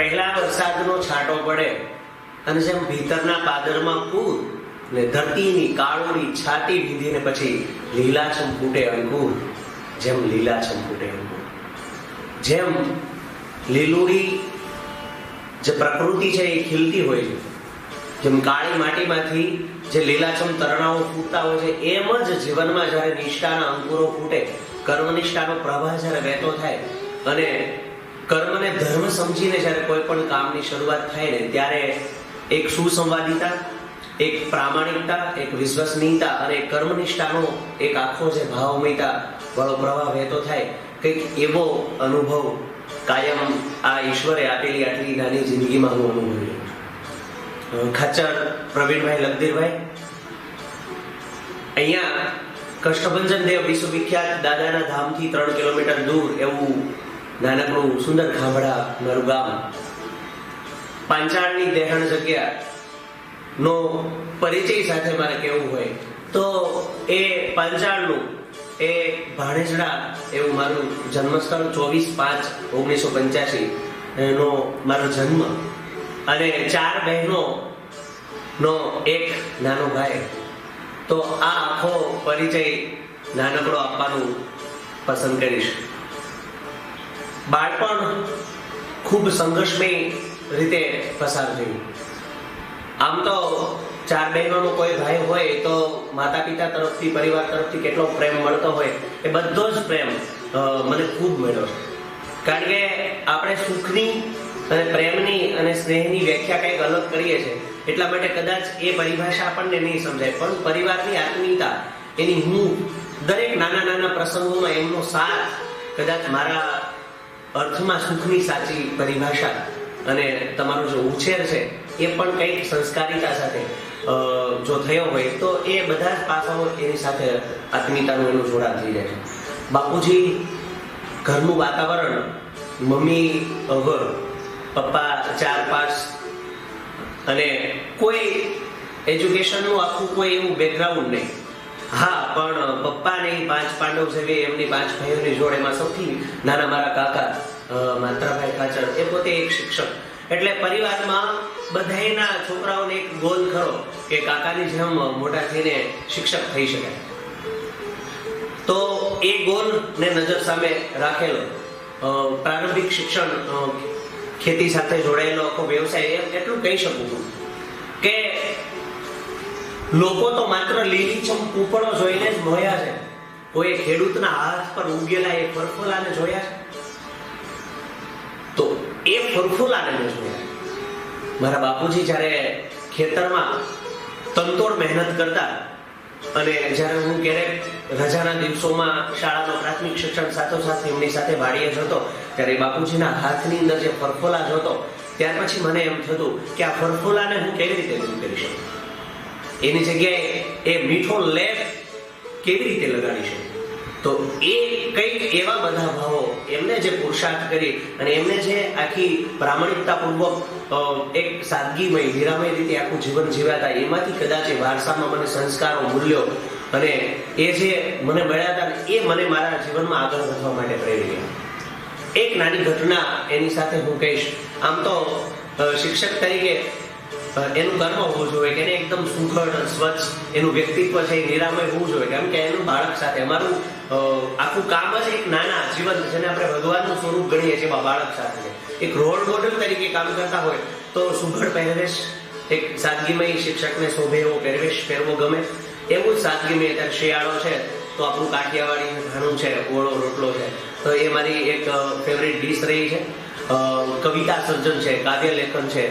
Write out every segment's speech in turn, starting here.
પહેલા વરસાદનો છાંટો પડે અને જેમ ભીતરના પાદરમાં પૂર ને ધરતીની કાળોની છાતી વીંધીને પછી લીલાછમ ફૂટે અંકુર, જેમ લીલાછમ ફૂટે અંકુર, જેમ લીલુડી જે પ્રકૃતિ છે એ ખીલતી હોય છે, જેમ કાળી માટીમાંથી જે લીલાછમ તરણાઓ ફૂટતા હોય છે, એમ જ જીવનમાં જ્યારે નિષ્ઠાના અંકુરો ફૂટે, કર્મનિષ્ઠાનો પ્રવાહ જ્યારે વહેતો થાય અને કર્મને ધર્મ સમજીને જ્યારે કોઈ પણ કામની શરૂઆત થાય ને ત્યારે એક સુસંવાદિતા, એક પ્રામાણિકતા, એક વિશ્વસનીયતા અને કર્મનિષ્ઠાનો એક આખો જે ભાવમયતા વાળો પ્રવાહ વહેતો થાય, કંઈક એવો અનુભવ કાયમ આ ઈશ્વરે આપેલી આટલી નાની જિંદગીમાં હું અનુભવ્યો. ખાચર પ્રવીણભાઈ લગધીરભાઈ અહીંયા કષ્ટભંજન દેવ વિશ્વવિખ્યાત દાદાના ધામથી 3 કિલોમીટર દૂર એવું નાનકડું સુંદર ખાંભડા મારું ગામ, પાંચાળની દેહણ જગ્યા નો પરિચય સાથે મારે કેવું હોય તો એ પાંચાળનું એ ભાણેજડા એવું મારું જન્મસ્થળ 24/5/1985 નો મારો જન્મ અને 4 બહેનો નો એક નાનો ભાઈ. તો આ આખો પરિચય નાનકડો આપવાનું પસંદ કરીશ. બાળપણ ખૂબ સંઘર્ષમય રીતે પસાર થયું. આમ તો 4 બહેનોનો કોઈ ભાઈ હોય તો માતા પિતા તરફથી, પરિવાર તરફથી કેટલો પ્રેમ મળતો હોય એ બધો જ પ્રેમ મને ખૂબ મળ્યો છે. કારણ કે આપણે સુખની અને પ્રેમની અને સ્નેહની વ્યાખ્યા કંઈક અલગ કરીએ છીએ, એટલા માટે કદાચ એ પરિભાષા આપણને નહીં સમજાય, પણ પરિવારની આત્મીયતા, એની હું દરેક નાના નાના પ્રસંગોમાં એમનો સાથ કદાચ મારા અર્થમાં સુખની સાચી પરિભાષા અને તમારો જે ઉછેર છે એ પણ કંઈક સંસ્કારિતા સાથે જો થયો હોય તો એ બધા જ પાસાઓ એની સાથે આત્મીયતાનું એનું જોડાણ થઈ જાય છે. બાપુજી ઘરનું વાતાવરણ, મમ્મી અઘર, પપ્પા 4 પાસ અને કોઈ એજ્યુકેશનનું આખું કોઈ એવું બેકગ્રાઉન્ડ નહીં. હા, પણ પપ્પા નહીં 5 પાંડવ જેવી એમની 5 ભાઈઓની જોડ, એમાં સૌથી નાના મારા કાકા માત્રાભાઈ ખાચર, એ પોતે એક શિક્ષક. એટલે પરિવારમાં બધાયના છોકરાઓને એક ગોલ ખરો કે કાકાની જેમ મોટા થઈને શિક્ષક થઈ શકાય. તો એ ગોલને નજર સામે રાખેલો પ્રારંભિક શિક્ષણ, ખેતી સાથે જોડાયેલો આખો વ્યવસાય, એટલું કહી શકું છું કે લોકો તો માત્ર લીલીછમ કૂપળો જોઈને જ મોહ્યા છે, કોઈ ખેડૂતના હાથ પર ઉગેલા એ ફરફોલાને જોયા છે. તો એ ફરફોલાને મેં જોયા. મારા બાપુજી જ્યારે ખેતરમાં તનતોડ મહેનત કરતા અને જ્યારે હું ક્યારેક રજાના દિવસોમાં શાળામાં પ્રાથમિક શિક્ષણ સાથોસાથ એમની સાથે વાડીએ જતો, ત્યારે બાપુજીના હાથની અંદર જે ફરફોલા જોતો, ત્યાર પછી મને એમ થતું કે આ ફરફોલાને હું કેવી રીતે દૂર કરી શકું, એની જગ્યાએ એ મીઠો લેપ કેવી રીતે લગાડી શકું. તો એ કંઈક એવા બધા ભાવો એમને જે પુરુષાર્થ કરી અને એમને જે આખી પ્રામાણિકતાપૂર્વક એક સાદગીમય, હીરામય રીતે આખું જીવન જીવ્યા હતા, એમાંથી કદાચ એ વારસામાં મને સંસ્કારો, મૂલ્યો અને એ જે મને મળ્યા હતા એ મને મારા જીવનમાં આગળ વધવા માટે પ્રેરી ગયા. એક નાની ઘટના એની સાથે હું કહીશ. આમ તો શિક્ષક તરીકે એનું કર્મ હોવું જોઈએ કે એને એકદમ સુઘડ, સ્વચ્છ એનું વ્યક્તિત્વ છે, નિરામય હોવું જોઈએ. કેમ કે એનું બાળક સાથે અમારું આખું કામ જ એક નાના જીવન, જેને આપણે ભગવાનનું સ્વરૂપ ગણીએ છીએ, બાળક સાથે એક રોલ મોડેલ તરીકે કામ કરતા હોય તો સુઘડ પહેરવેશ, એક સાદગીમય શિક્ષકને શોભે એવો પહેરવેશ પહેરવો ગમે. એવું જ સાદગીમય, અત્યારે શિયાળો છે તો આપણું કાઠિયાવાડી ઘાણું છે, ઓળો રોટલો છે, તો એ મારી એક ફેવરિટ ડીશ રહી છે. કવિતા સર્જન છે, કાવ્ય લેખન છે,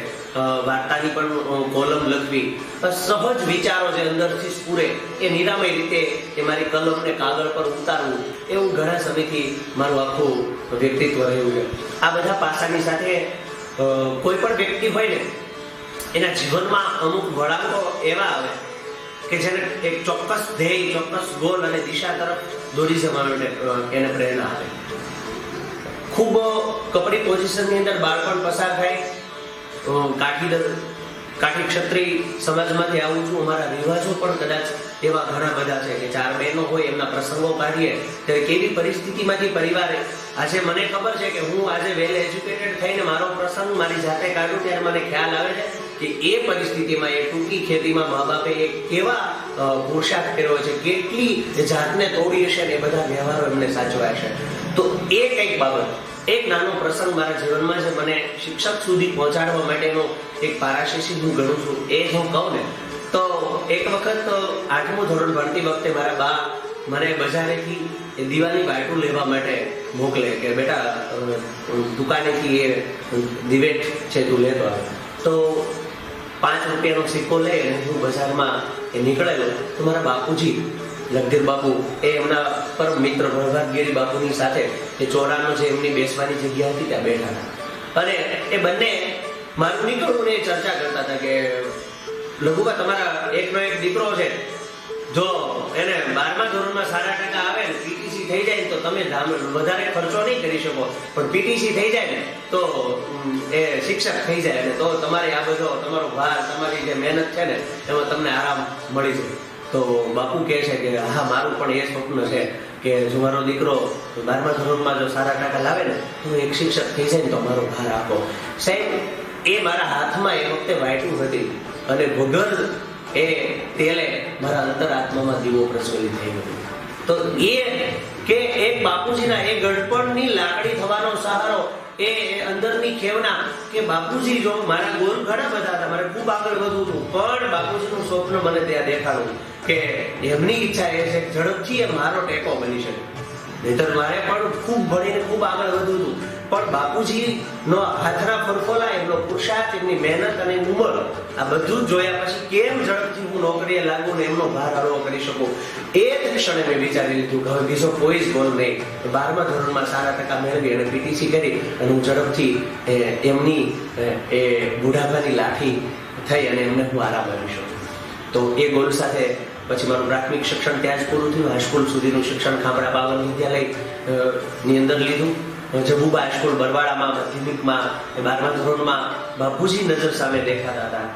વાર્તાની પણ કોલમ લખવી, સહજ વિચારો જે અંદરથી સ્ફુરે એ નિરામય રીતે એ મારી કલમને કાગળ પર ઉતારવું, એવું ઘણા સમયથી મારું આખું વ્યક્તિત્વ રહ્યું છે. આ બધા પાસાની સાથે કોઈ પણ વ્યક્તિ હોય ને એના જીવનમાં અમુક વળાંકો એવા આવે કે જેને એક ચોક્કસ ધ્યેય, ચોક્કસ ગોલ અને દિશા તરફ દોરી જવા માટે એને પ્રેરણા આપે. ખૂબ કપરી પોઝિશનની અંદર બાળપણ પસાર થાય, કાઠી કાઠી ક્ષત્રિય સમાજમાંથી આવું છું, અમારા રિવાજો પણ કદાચ એવા ઘણા બધા છે કે 4 બહેનો હોય, એમના પ્રસંગો કાઢીએ ત્યારે કેવી પરિસ્થિતિમાંથી પરિવાર, આજે મને ખબર છે કે હું આજે વેલ એજ્યુકેટેડ થઈને મારો પ્રસંગ મારી જાતે કાઢું ત્યારે મને ખ્યાલ આવે છે કે એ પરિસ્થિતિમાં, એ ટૂંકી ખેતીમાં મા બાપે એક કેવા પુરુષાર્થ કર્યો છે, કેટલી જાતને તોડી હશે ને એ બધા વ્યવહારો એમને સાચવ્યા છે. તો એ કંઈક બાબત, એક નાનો પ્રસંગ મારા જીવનમાં છે, મને શિક્ષક સુધી પહોંચાડવા માટેનો એક પારાશીશી હું ગણું છું. એ હું કહું ને તો એક વખત 8મું ધોરણ ભણતી વખતે મારા બા મને બજારેથી દિવાળી બાયટું લેવા માટે મોકલે કે બેટા દુકાનેથી એ દિવેટ છે તું લેતો આવે. તો 5 રૂપિયાનો સિક્કો લઈ અને હું બજારમાં નીકળેલો તો મારા બાપુજી લગધીર બાપુ એ એમના પરમ મિત્ર પ્રભાતગીરી બાપુની સાથે એ ચોરાનો જે એમની બેસવાની જગ્યા હતી ત્યાં બેઠા હતા. અને એ બંને મારું નીકળવું ને ચર્ચા કરતા હતા કે લઘુબા તમારા એકનો એક દીકરો છે, જો એને 12મા ધોરણમાં સારા ટકા આવે ને પીટીસી થઈ જાય તો તમે વધારે ખર્ચો નહીં કરી શકો, પણ પીટીસી થઈ જાય ને તો એ શિક્ષક થઈ જાય અને તો તમારે આ બધો તમારો ભાર, તમારી જે મહેનત છે ને એમાં તમને આરામ મળી જાય. તો બાપુ કહે છે કે હા મારું પણ એ સ્વપ્ન છે કે જો મારો દીકરો 12મા ધોરણમાં જો સારા ટકા લાવે ને તો એક શિક્ષક થઈ જાય ને તો મારો ભાર આપો. સાહેબ એ મારા હાથમાં એ વખતે વાયટું હતી અને વગર એ તેલે મારા અંતરાત્મામાં દીવો પ્રજ્વલિત થઈ ગયો. તો એ કે એક બાપુજીના એ ગડપણની લાકડી થવાનો સહારો, એ અંદરની ખેવના કે બાપુજી જો મારા ગોલ ઘણા બધા હતા, મારે ખૂબ આગળ વધવું હતું, પણ બાપુજીનું સ્વપ્ન મને ત્યાં દેખાડું કે એમની ઈચ્છા એ છે ઝડપથી એ મારો ટેકો બની શકે. નહીતર મારે પણ ખૂબ ભણીને ખૂબ આગળ વધવું હતું, પણ બાપુજીનો હાથના ફરફોલા, એમનો પુરુષાર્થ, એમની મહેનત અને ઉંમર આ બધું જ જોયા પછી કેમ ઝડપથી હું નોકરીએ લાગુ ને એમનો ભાર હળવો કરી શકું. એ જ ક્ષણે મેં વિચારી લીધું કે હવે બીજો કોઈ જ ગોલ નહીં, 12મા ધોરણમાં સારા ટકા મેળવી અને પીટીસી કરી અને હું ઝડપથી એમની એ બુઢાપાની લાઠી થઈ અને એમને હું આરામ કરી શકું. તો એ ગોલ સાથે પછી મારું પ્રાથમિક શિક્ષણ ત્યાં જ પૂરું થયું. હાઈસ્કૂલ સુધીનું શિક્ષણ ખાપરા બાવન વિદ્યાલય ની અંદર લીધું. જબુબા હાઈસ્કૂલ બરવાડામાં માધ્યમિકમાં 12મા ધોરણમાં બાપુજી નજર સામે દેખાતા હતા.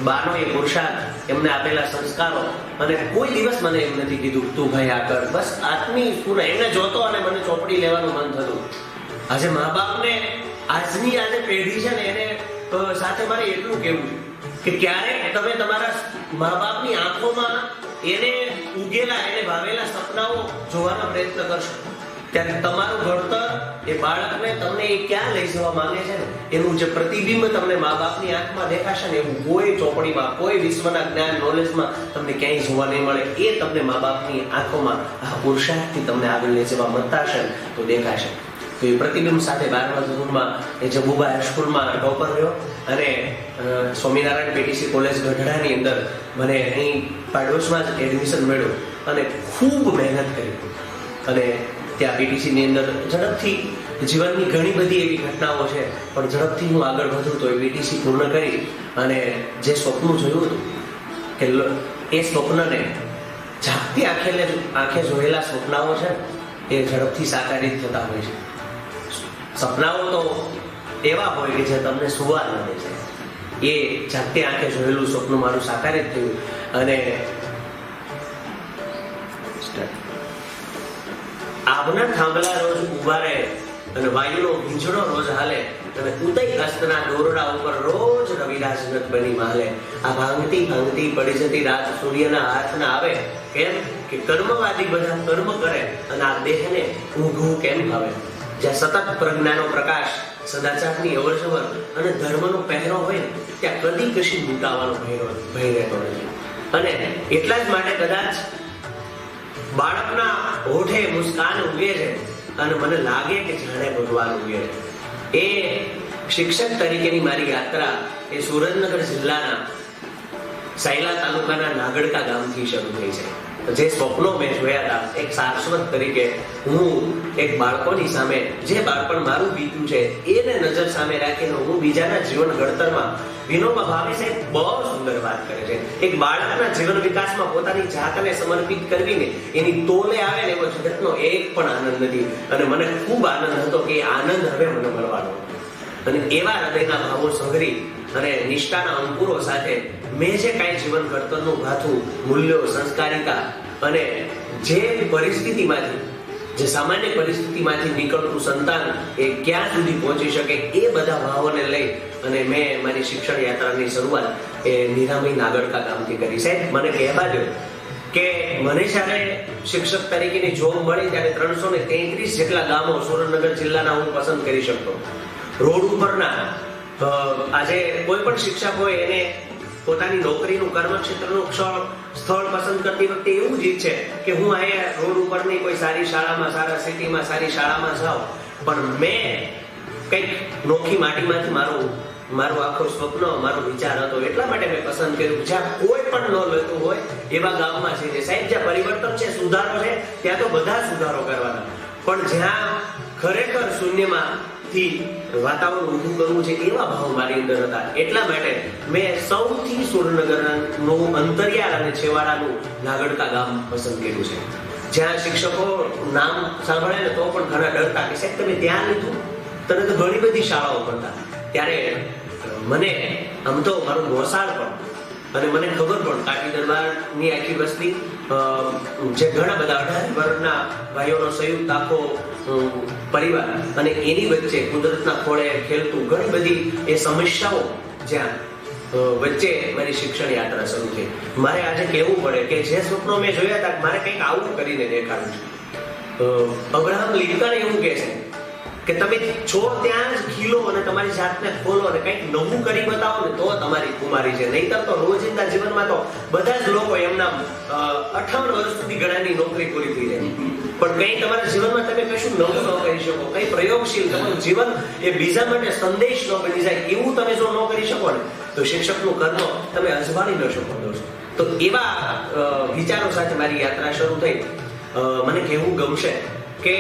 બાનો એ પુરુષાર્થ, એમને આપેલા સંસ્કારો, અને કોઈ દિવસ મને એમ નથી કીધું તું ભાઈ આ કર, બસ આત્મી પૂર્ણ એમને જોતો અને મને ચોપડી લેવાનું મન થતું. આજે મા બાપને આજની આજે પેઢી છે ને એને સાથે મારે એટલું કહેવું કે ક્યારેક તમે તમારા મા બાપની આંખોમાં એને ઉગેલા, એને ભાવેલા સપનાઓ જોવાનો પ્રયત્ન કરશો ત્યારે તમારું ઘડતર એ બાળકને તમને એ ક્યાં લઈ જવા માંગે છે ને એનું જે પ્રતિબિંબ તમને મા બાપની આંખમાં દેખાશે ને એવું કોઈ ચોપડીમાં, કોઈ વિશ્વના જ્ઞાન નોલેજમાં તમને ક્યાંય જોવા નહીં મળે. એ તમને મા બાપની આંખોમાં આ પુરુષાર્થથી તમને આગળ લઈ જવા મતાશે તો દેખાશે. તો એ પ્રતિબિંબ સાથે 12મા ધોરણમાં એ જબુબા હાઈસ્કૂલમાં ટોપર રહ્યો અને સ્વામિનારાયણ પીટીસી કોલેજ ગઢડાની અંદર મને અહીં પાડોશમાં જ એડમિશન મળ્યું અને ખૂબ મહેનત કરી અને ત્યાં પીટીસીની અંદર ઝડપથી જીવનની ઘણી બધી એવી ઘટનાઓ છે, પણ ઝડપથી હું આગળ વધું તો એ પીટીસી પૂર્ણ કરી અને જે સ્વપ્ન જોયું હતું કે એ સ્વપ્નને જાગતી આંખે જોયેલા સ્વપ્નાઓ છે એ ઝડપથી સાકારિત થતા હોય છે. સપનાઓ તો એવા હોય કે જે તમને સુવા ન દે છે. એ જાગતી આંખે જોયેલું સ્વપ્ન મારું સાકારિત થયું અને આબના થાંભલા રોજ ઉભા રહે અને વાયુનો વીંછડો રોજ હાલે અને ઉદય અસ્તના દોરડા ઉપર રોજ રવિદાસ જગત બની માલે. આ ભાંગતી ભાંગતી પડી જતી રાત સૂર્યના હાથ ના આવે કેમ કે કર્મવાદી બધા કર્મ કરે અને આ દેહને ઊંઘવું કેમ ભાવે. જ્યાં સતત પ્રજ્ઞાનો પ્રકાશ, સદાચારની અવરજવર અને ધર્મનો પહેરો હોય ને ત્યાં કદી કશી લૂંટાવાનો ભય રહેતો નથી. અને એટલા જ માટે કદાચ બાળકના હોઠે મુસ્કાન ઉગે છે અને મને લાગે કે જાણે ભગવાન ઉગે છે. એ શિક્ષક તરીકેની મારી યાત્રા એ સુરેન્દ્રનગર જિલ્લાના સાયલા તાલુકાના નાગડકા ગામથી શરૂ થઈ છે. જે સ્વપ્નો મેં જોયા હતા એક શાશ્વત તરીકે, હું એક બાળકોની સામે જે બાળપણ મારું બીત્યું છે એને નજર સામે રાખીને હું બીજાના જીવન ઘડતરમાં વિનોબા ભાવે સાહેબ બહુ સુંદર વાત કરે છે. એક બાળકના જીવન વિકાસમાં પોતાની જાતને સમર્પિત કરવીને એની તોલે આવે ને એવો જગતનો એક પણ આનંદ નથી. અને મને ખૂબ આનંદ હતો કે આનંદ હવે મને મળવાનો અને એવા હૃદયના ભાવો સંઘરી અને નિષ્ઠાના અંકુરો સાથે મેં જે કાંઈ જીવન ઘડતરનું ભાથું, મૂલ્યો, સંસ્કારિતા અને જે પરિસ્થિતિમાંથી, જે સામાન્ય પરિસ્થિતિમાંથી નીકળતું સંતાન એ ક્યાં સુધી પહોંચી શકે, એ બધા ભાવોને લઈ અને મેં મારી શિક્ષણ યાત્રાની શરૂઆત એ નિરામય નાગડકા ગામથી કરી. સાહેબ, મને કહેવા દો કે મને જ્યારે શિક્ષક તરીકેની જોબ મળી ત્યારે 333 જેટલા ગામો સુરેન્દ્રનગર જિલ્લાના હું પસંદ કરી શકતો. રોડ ઉપરના આજે કોઈ પણ શિક્ષક હોય એને પોતાની નોકરીનું, કર્મક્ષેત્રનું સ્થળ પસંદ કરતી વખતે એવું જ ઈચ્છે કે હું અહીંયા રોડ ઉપરની કોઈ સારી શાળામાં, સારા સિટીમાં, સારી શાળામાં જાઉં. પણ મેં કંઈક નોખી માટીમાંથી મારું આખો સ્વપ્ન, મારો વિચાર હતો. એટલા માટે મેં પસંદ કર્યું જ્યાં કોઈ પણ ન લેતું હોય એવા ગામમાં છે. સાહેબ, જ્યાં પરિવર્તન છે, સુધારો છે, ત્યાં તો બધા સુધારો કરવાના. પણ જ્યાં ખરેખર શૂન્યમાંથી વાતાવરણ ઊભું કરવું છે એવા ભાવ મારી અંદર હતા. એટલા માટે મેં સૌથી સુરેન્દ્રનગરનું અંતરિયાળ અને છેવાડાનું નાગડકા ગામ પસંદ કર્યું છે. જ્યાં શિક્ષકો નામ સાંભળે ને તો પણ ઘણા ડરતા કે સાહેબ તમે ત્યાં લીધું, તને તો ઘણી બધી શાળાઓ પડતા. ત્યારે મને આમ તો મારું મોસાળ પણ અને મને ખબર પણ કાઠી દરબારની આખી વસ્તી, જે ઘણા બધા 18 વર્ષના ભાઈઓનો સંયુક્ત આખો પરિવાર અને એની વચ્ચે કુદરતના ખોળે ખેલતું ઘણી બધી એ સમસ્યાઓ જ્યાં વચ્ચે મારી શિક્ષણ યાત્રા શરૂ થઈ. મારે આજે કહેવું પડે કે જે સ્વપ્નો મેં જોયા હતા મારે કંઈક આવું કરીને દેખાડવું છે. અબ્રાહમ લિંકન એવું કહે છે કે તમે છો ત્યાં જ ખીલો અને તમારી જાતને ખોલો અને કંઈક નવું કરી બતાવો ને તો તમારી કુમારી છે. નહીતર તો રોજિંદા જીવનમાં તો બધા જ લોકો એમના 58 વર્ષ સુધી ઘણાની નોકરી પૂરી થઈ જાય, પણ કંઈ તમારા જીવનમાં તમે કશું નવું ન કરી શકો, કંઈ પ્રયોગશીલ, તમારું જીવન એ બીજા માટે સંદેશ ન બની જાય એવું તમે જો ન કરી શકો ને તો શિક્ષકનું કર્મ તમે અજમાડી ન શકો દોસ્તો. તો એવા વિચારો સાથે મારી યાત્રા શરૂ થઈ. મને કહેવું ગમશે કે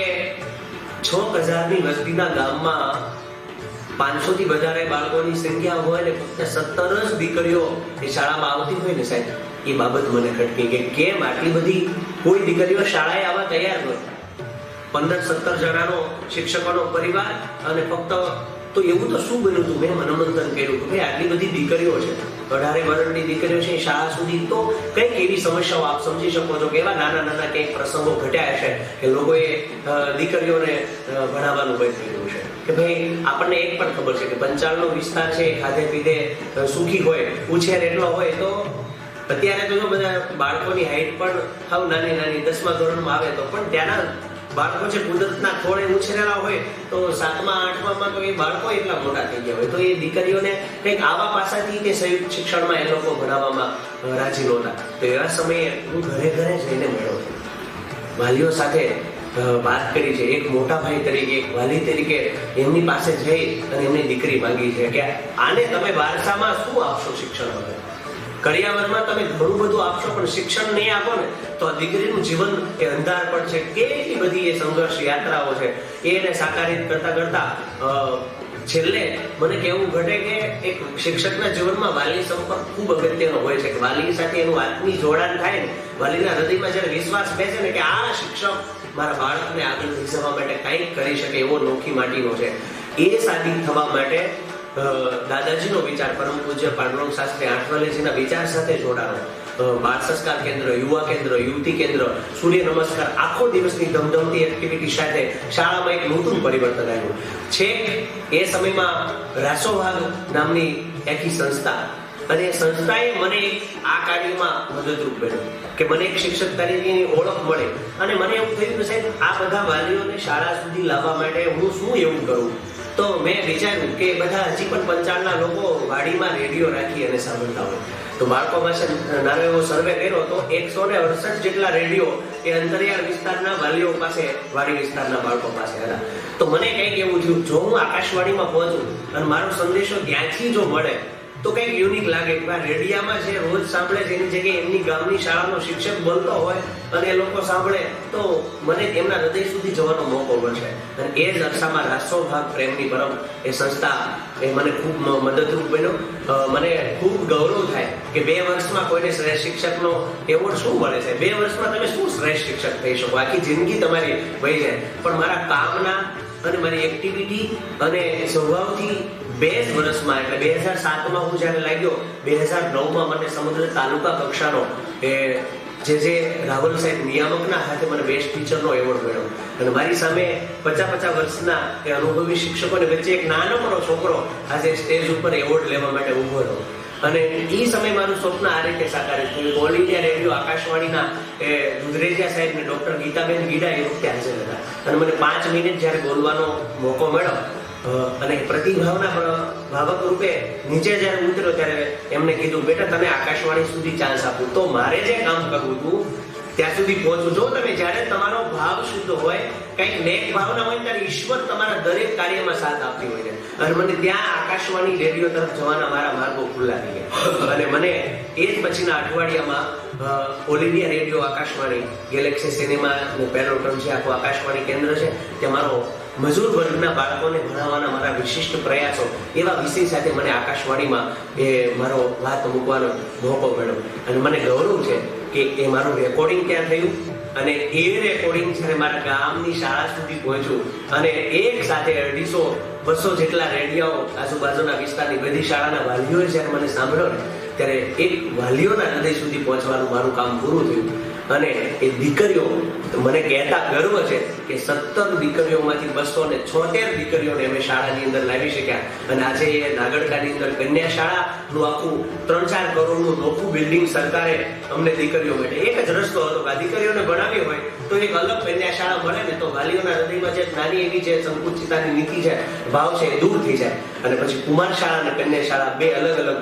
6000ની વસ્તીના ગામમાં 500 થી વધારે બાળકોની સંખ્યા હોય ને ફક્ત 17 જ દીકરીઓ એ શાળામાં આવતી હોય ને સાહેબ, એ બાબત મને ખટકી કે કેમ આટલી બધી કોઈ દીકરીઓ શાળાએ આવવા તૈયાર હોય. 15-17 જણાનો શિક્ષકોનો પરિવાર અને ફક્ત તો એવું તો શું બન્યું હતું? મેં મનોમંથન કર્યું કે ભાઈ આટલી બધી દીકરીઓ છે, 18 વર્ષની દીકરીઓ છે શાળા સુધી, તો કંઈક એવી સમસ્યાઓ આપ સમજી શકો છો કે એવા નાના નાના કંઈક પ્રસંગો ઘટ્યા હશે કે લોકોએ દીકરીઓને ભણાવવાનું બંધ કર્યું છે. કે ભાઈ આપણને એક પણ ખબર છે કે પંચાળનો વિસ્તાર છે, ખાધે પીધે સુખી હોય, ઉછેર એટલો હોય, તો અત્યારે તો જો બધા બાળકોની હાઈટ પણ હાવ નાની નાની 10મા ધોરણમાં આવે તો પણ ત્યાંના બાળકો છે કુદરતના ખોળે ઉછરેલા હોય તો 7મા 8મામાં તો એ બાળકો એટલા મોટા થઈ ગયા હોય, તો એ દીકરીઓને કંઈક આવા પાસાથી કે સંયુક્ત શિક્ષણમાં એ લોકો ભણાવવામાં રાજી નહોતા. તો એવા સમયે હું ઘરે ઘરે જઈને મળ્યો, વાલીઓ સાથે વાત કરી છે. એક મોટા ભાઈ તરીકે, એક વાલી તરીકે એમની પાસે જઈ અને એમની દીકરી માંગી છે કે આને તમે વારસામાં શું આપશો શિક્ષણ વગર? કરિયાવરમાં તમે ઘણું બધું આપશો પણ શિક્ષણ નહીં આપો ને તો આ દીકરીનું જીવન એ અંધાર પડશે. કેટલી બધી એ સંઘર્ષ યાત્રાઓ છે એને સાકારિત કરતા કરતા છેલ્લે મને કહેવું ઘટે કે એક શિક્ષકના જીવનમાં વાલી સંપર્ક ખૂબ અગત્યનો હોય છે. કે વાલી સાથે એનું આત્મીય જોડાણ થાય ને, વાલીના હૃદયમાં જ્યારે વિશ્વાસ બેસે ને કે આ શિક્ષક મારા બાળકને આગળ લઈ જવા માટે કંઈક કરી શકે એવો નોખી માટીનો છે, એ સાબિત થવા માટે દાદાજીનો વિચાર, પરમ પૂજ્ય પાંડુરંગ શાસ્ત્રી આઠવલેજીના વિચાર સાથે જોડાણો. બાળ સંસ્કાર કેન્દ્ર, યુવા કેન્દ્ર, યુવતી કેન્દ્ર, સૂર્ય નમસ્કાર, આખો દિવસની ધમધમતી એક્ટિવિટી સાથે શાળામાં એક નૂતન પરિવર્તન આવ્યું છે. એ સમયમાં રાસોભાગ નામની આખી સંસ્થા, અને સંસ્થાએ મને આ કાર્યમાં મદદરૂપ બન્યું કે મને એક શિક્ષક તરીકેની ઓળખ મળે. અને મને એવું થયું કે સાહેબ આ બધા વાલીઓને શાળા સુધી લાવવા માટે હું શું એવું કરું? તો મેં વિચાર્યું કે બધા હજી પણ પંચાળના લોકો વાડીમાં રેડિયો રાખી અને સાંભળતા હોય, તો બાળકો પાસે નાનો એવો સર્વે કર્યો તો 168 જેટલા રેડિયો એ અંતરિયાળ વિસ્તારના વાલીઓ પાસે, વાડી વિસ્તારના બાળકો પાસે હતા. તો મને કંઈક એવું થયું, જો હું આકાશવાણીમાં પહોંચું અને મારો સંદેશો ત્યાંથી જો મળે તો કંઈક યુનિક લાગે. રેડિયામાં જે રોજ સાંભળે છે એની જગ્યાએ એમની ગામની શાળાનો શિક્ષક બોલતો હોય અને એ લોકો સાંભળે તો મને એમના હૃદય સુધી જવાનો મોકો મળશે. અને એ જ અરસામાં રાષ્ટ્રભાગ પ્રેમની પરમ એ સંસ્થા એ મને ખૂબ મદદરૂપ બન્યો. મને ખૂબ ગૌરવ થાય કે 2 વર્ષમાં કોઈને શ્રેષ્ઠ શિક્ષકનો એવોર્ડ શું મળે છે? 2 વર્ષમાં તમે શું શ્રેષ્ઠ શિક્ષક થઈ શકો? આખી જિંદગી તમારી વહી જાય. પણ મારા કામના અને મારી એક્ટિવિટી અને સ્વભાવથી 2 જ વર્ષમાં એટલે 2007માં હું જ્યારે લાગ્યો, 2009માં મને સમગ્ર તાલુકા કક્ષાનો જે રાહુલ સાહેબ નિયામકના હાથે મને બેસ્ટ ટીચરનો એવોર્ડ મળ્યો. અને મારી સામે 50 વર્ષના એ અનુભવી શિક્ષકોની વચ્ચે એક નાનકડો છોકરો આજે સ્ટેજ ઉપર એવોર્ડ લેવા માટે ઉભો હતો. અને એ સમય મારું સ્વપ્ન આ રીતે સાકારિત થયું. ઓલ ઇન્ડિયા રેડિયો આકાશવાણીના દુધરેજિયા સાહેબ ને ડોક્ટર ગીતાબેન ગીડા એ વખતે હાજર હતા. અને મને 5 મિનિટ જ્યારે બોલવાનો મોકો મળ્યો અને પ્રતિભાવના ભાવક રૂપે નીચે જ્યારે ઉતર્યો ત્યારે એમને કીધું, બેટા તને આકાશવાણી સુધી ચાન્સ આપું. તો મારે જે કામ કરવું હતું ત્યાં સુધી પહોંચવું. જો તમે જ્યારે તમારો ભાવ શુદ્ધ હોય, કંઈક નેક ભાવના હોય, ત્યારે ઈશ્વર તમારા દરેક કાર્યમાં સાથ આપતી હોય છે. અને મને ત્યાં આકાશવાણી રેડિયો તરફ જવાના મારા માર્ગો ખુલ્લા થઈ ગયા. અને મને એ જ પછીના અઠવાડિયામાં all India radio Akashvani Galaxy cinema પહેલો ટર્મ છે, આખું આકાશવાણી કેન્દ્ર છે, ત્યાં મારો મજૂર વર્ગના બાળકોને ભણાવવાના મારા વિશિષ્ટ પ્રયાસો, એવા વિષય સાથે મને આકાશવાણીમાં એ મારો વાત મૂકવાનો મોકો મળ્યો. અને મને ગૌરવ છે કે એ મારું રેકોર્ડિંગ ત્યાં થયું. અને એ રેકોર્ડિંગ જ્યારે મારા ગામની શાળા સુધી પહોંચ્યું અને એક સાથે 250 જેટલા રેડિયાઓ આજુબાજુના વિસ્તારની બધી શાળાના વાલીઓએ જ્યારે મને સાંભળ્યો ને, ત્યારે એક વાલીઓના હૃદય સુધી પહોંચવાનું મારું કામ પૂરું થયું. અને એ દીકરીઓ, મને કહેતા ગર્વ છે કે 17 દીકરીઓમાંથી 276 દીકરીઓને અમે શાળાની અંદર લાવી શક્યા. અને આજે એ નાગડકાની અંદર કન્યા શાળાનું આખું 3-4 કરોડનું નોખું બિલ્ડિંગ સરકારે અમને દીકરીઓ માટે, એક જ રસ્તો હતો કે આ દીકરીઓને ભણાવી હોય તો એક અલગ કન્યા શાળા મળે ને તો વાલીઓના હૃદયમાં જે નાની એવી જે સંકુચિતાની નીતિ છે, ભાવ છે, એ દૂર થઈ જાય. અને પછી કુમાર શાળા અને કન્યા શાળા 2 અલગ અલગ